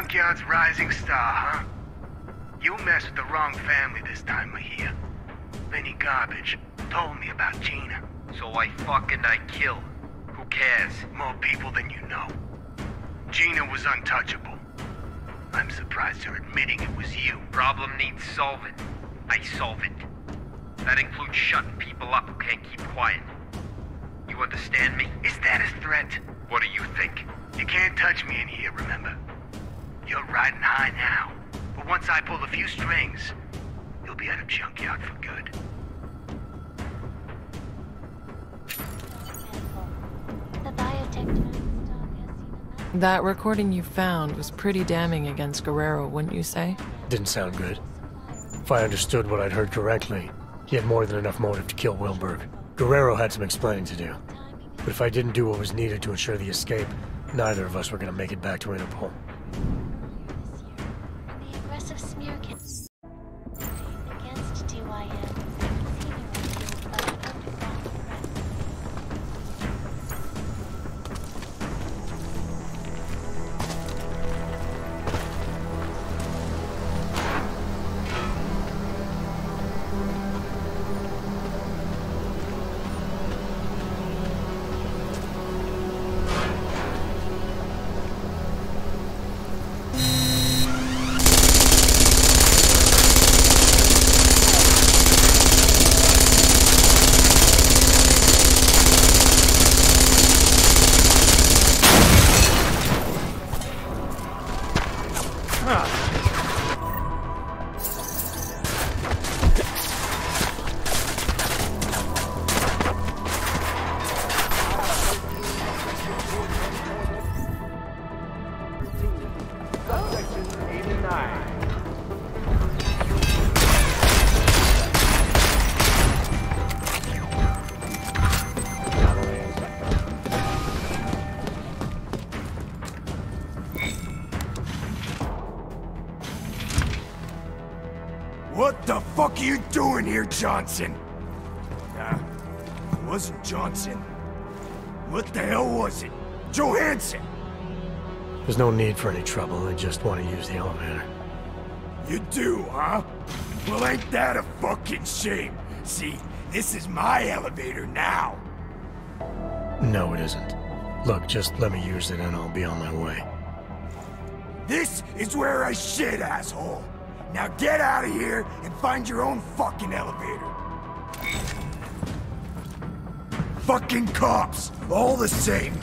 junkyard's rising star, huh? You messed with the wrong family this time, Mahia. Benny Garbage told me about Gina. So I kill. Who cares? More people than you know. Gina was untouchable. I'm surprised you're admitting it was you. Problem needs solving. I solve it. That includes shutting people up who can't keep quiet. You understand me? Is that a threat? What do you think? You can't touch me in here, remember? You're riding high now. But once I pull a few strings, you'll be out of junkyard for good. The biotech That recording you found was pretty damning against Guerrero, wouldn't you say? Didn't sound good. If I understood what I'd heard correctly, he had more than enough motive to kill Wilberg. Guerrero had some explaining to do. But if I didn't do what was needed to ensure the escape, neither of us were going to make it back to Interpol. The aggressive smear against TYM seemingly fueled by the underground press. What the fuck are you doing here, Johnson? It wasn't Johnson. What the hell was it? Johansson! There's no need for any trouble, I just want to use the elevator. You do, huh? Well, ain't that a fucking shame? See, this is my elevator now. No, it isn't. Look, just let me use it and I'll be on my way. This is where I shit, asshole. Now get out of here and find your own fucking elevator. Fucking cops, all the same.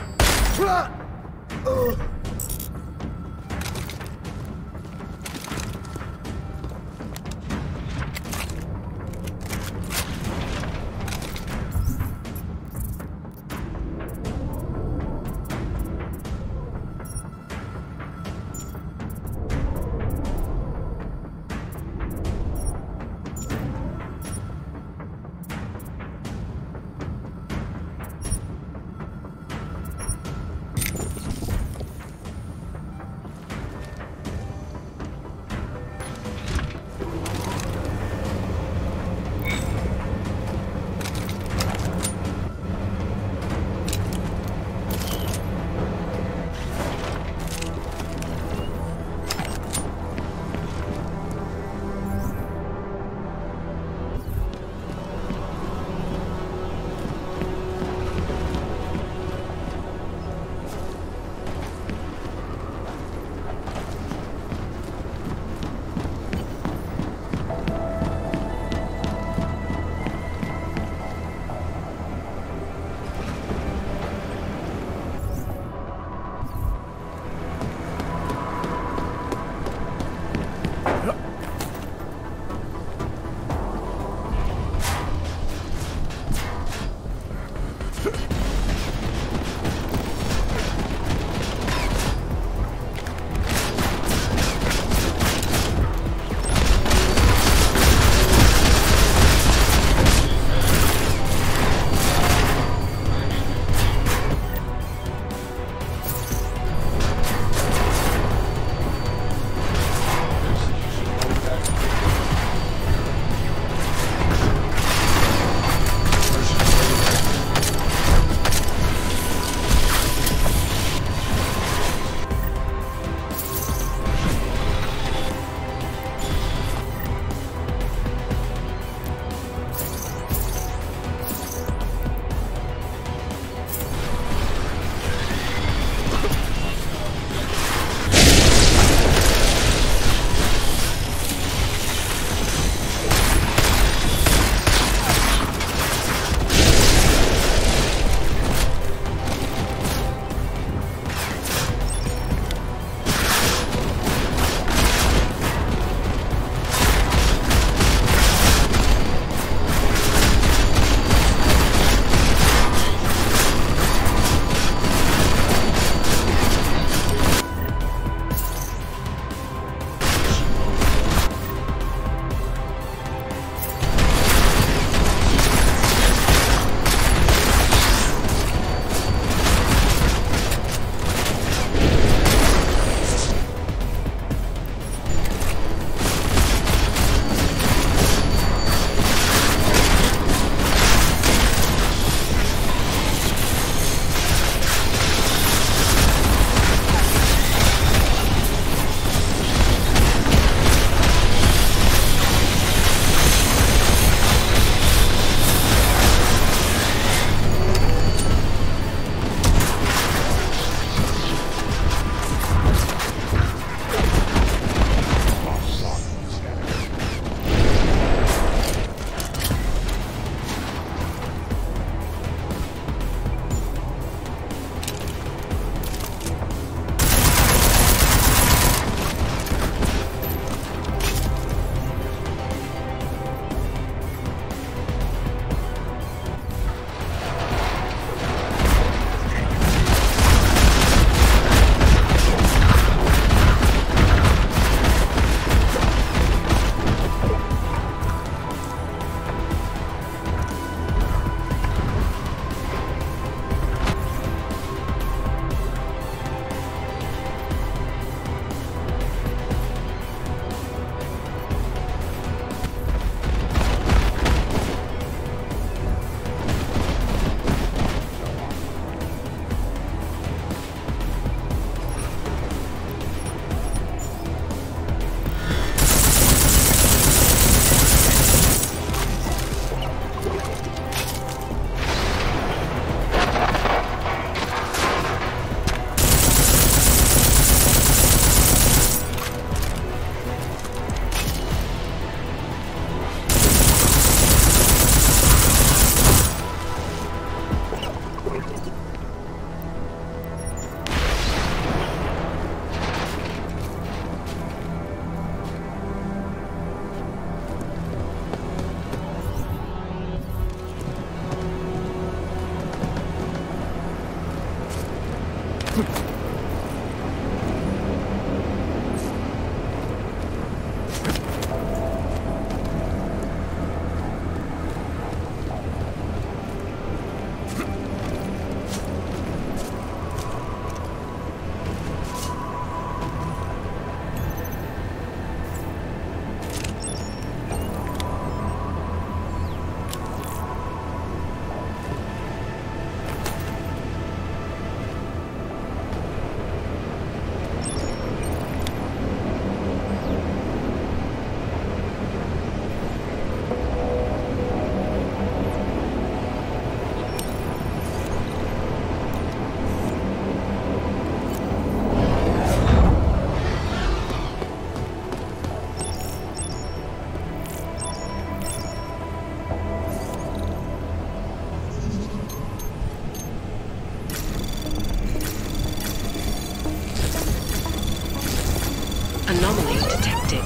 Anomaly detected.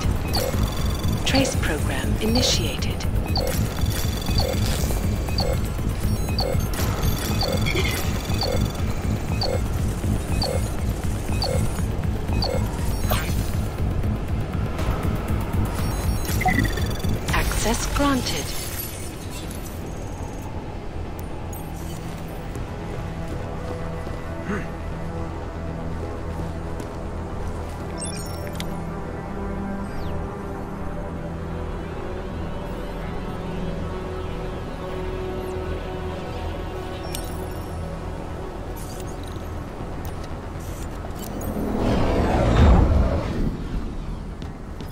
Trace program initiated. Access granted.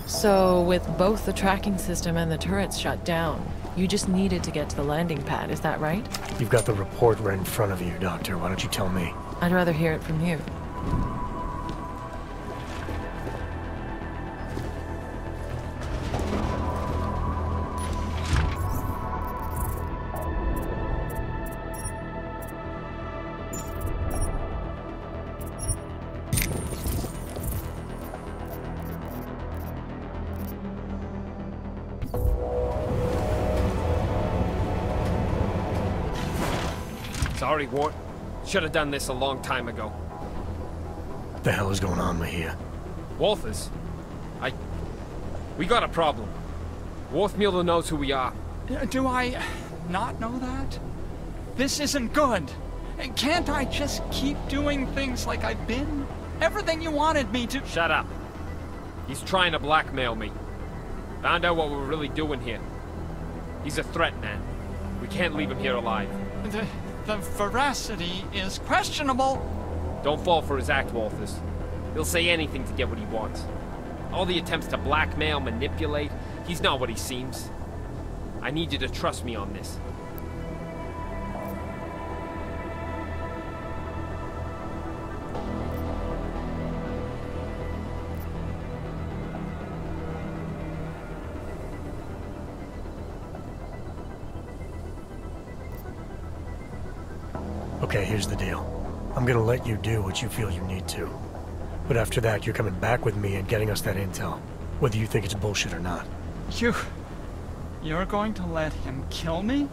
So, with both the tracking system and the turrets shut down, you just needed to get to the landing pad, is that right? You've got the report right in front of you, Doctor. Why don't you tell me? I'd rather hear it from you. Sorry, Wart. Should have done this a long time ago. What the hell is going on, Mahia? Walters? We got a problem. Worthmuller knows who we are. Do I not know that? This isn't good. Can't I just keep doing things like I've been? Everything you wanted me to— Shut up. He's trying to blackmail me. Found out what we're really doing here. He's a threat, man. We can't leave him here alive. The veracity is questionable. Don't fall for his act, Walters. He'll say anything to get what he wants. All the attempts to blackmail, manipulate, he's not what he seems. I need you to trust me on this. Okay, here's the deal. I'm gonna let you do what you feel you need to. But after that, you're coming back with me and getting us that intel, whether you think it's bullshit or not. You're going to let him kill me?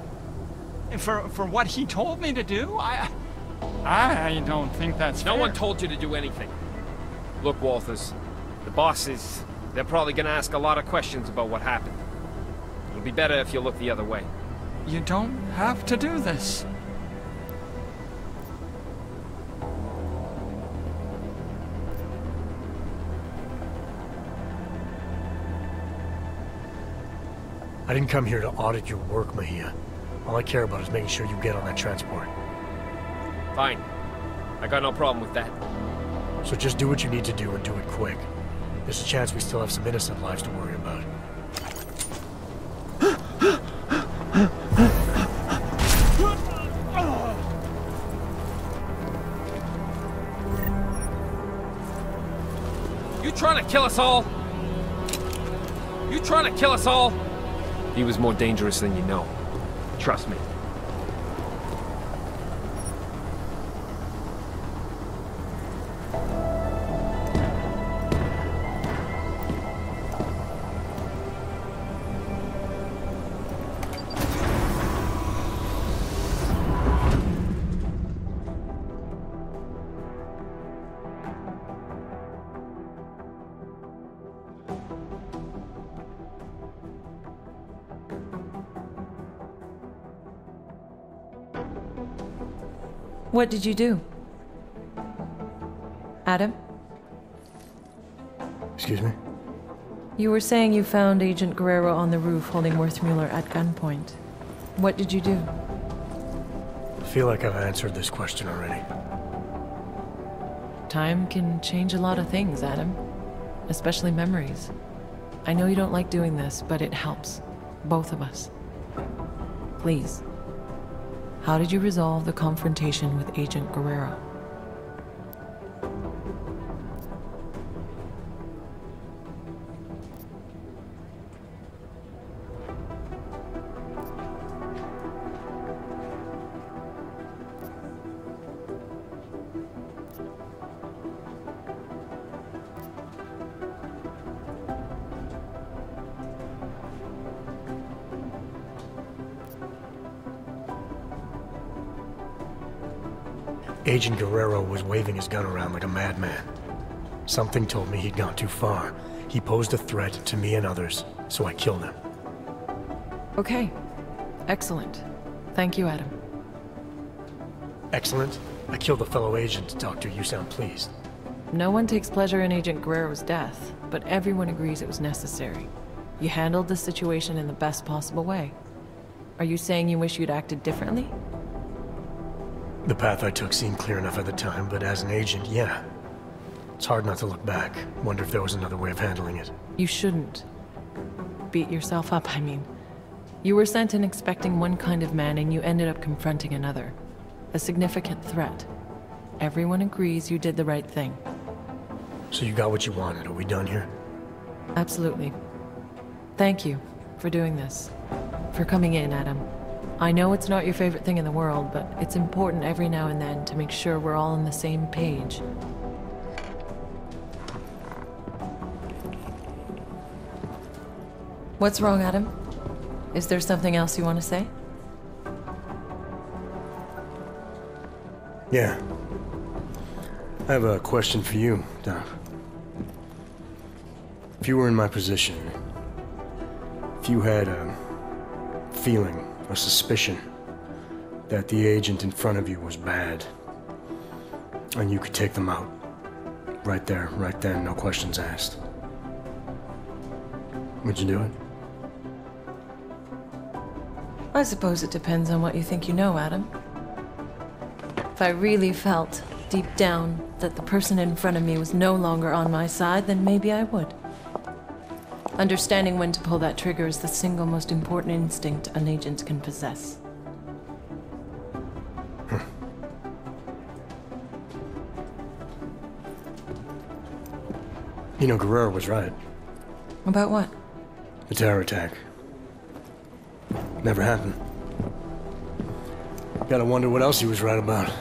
For what he told me to do? I don't think that's fair. No one told you to do anything. Look, Walters, the bosses, they're probably gonna ask a lot of questions about what happened. It'll be better if you look the other way. You don't have to do this. I didn't come here to audit your work, Mahia. All I care about is making sure you get on that transport. Fine. I got no problem with that. So just do what you need to do and do it quick. There's a chance we still have some innocent lives to worry about. You trying to kill us all? You trying to kill us all? He was more dangerous than you know. Trust me. What did you do? Adam? Excuse me? You were saying you found Agent Guerrero on the roof holding Worthmuller at gunpoint. What did you do? I feel like I've answered this question already. Time can change a lot of things, Adam. Especially memories. I know you don't like doing this, but it helps. Both of us. Please. How did you resolve the confrontation with Agent Guerrero? Agent Guerrero was waving his gun around like a madman. Something told me he'd gone too far. He posed a threat to me and others, so I killed him. Okay. Excellent. Thank you, Adam. Excellent? I killed a fellow agent, Doctor. You sound pleased. No one takes pleasure in Agent Guerrero's death, but everyone agrees it was necessary. You handled the situation in the best possible way. Are you saying you wish you'd acted differently? The path I took seemed clear enough at the time, but as an agent, yeah. It's hard not to look back. Wonder if there was another way of handling it. You shouldn't. Beat yourself up, I mean. You were sent in expecting one kind of man and you ended up confronting another. A significant threat. Everyone agrees you did the right thing. So you got what you wanted. Are we done here? Absolutely. Thank you for doing this. For coming in, Adam. I know it's not your favorite thing in the world, but it's important every now and then to make sure we're all on the same page. What's wrong, Adam? Is there something else you want to say? Yeah. I have a question for you, Doc. If you were in my position, if you had a feeling, a suspicion, that the agent in front of you was bad, and you could take them out, right there, right then, no questions asked, would you do it? I suppose it depends on what you think you know, Adam. If I really felt, deep down, that the person in front of me was no longer on my side, then maybe I would. Understanding when to pull that trigger is the single most important instinct an agent can possess. You know, Guerrero was right. About what? The terror attack. Never happened. Gotta wonder what else he was right about.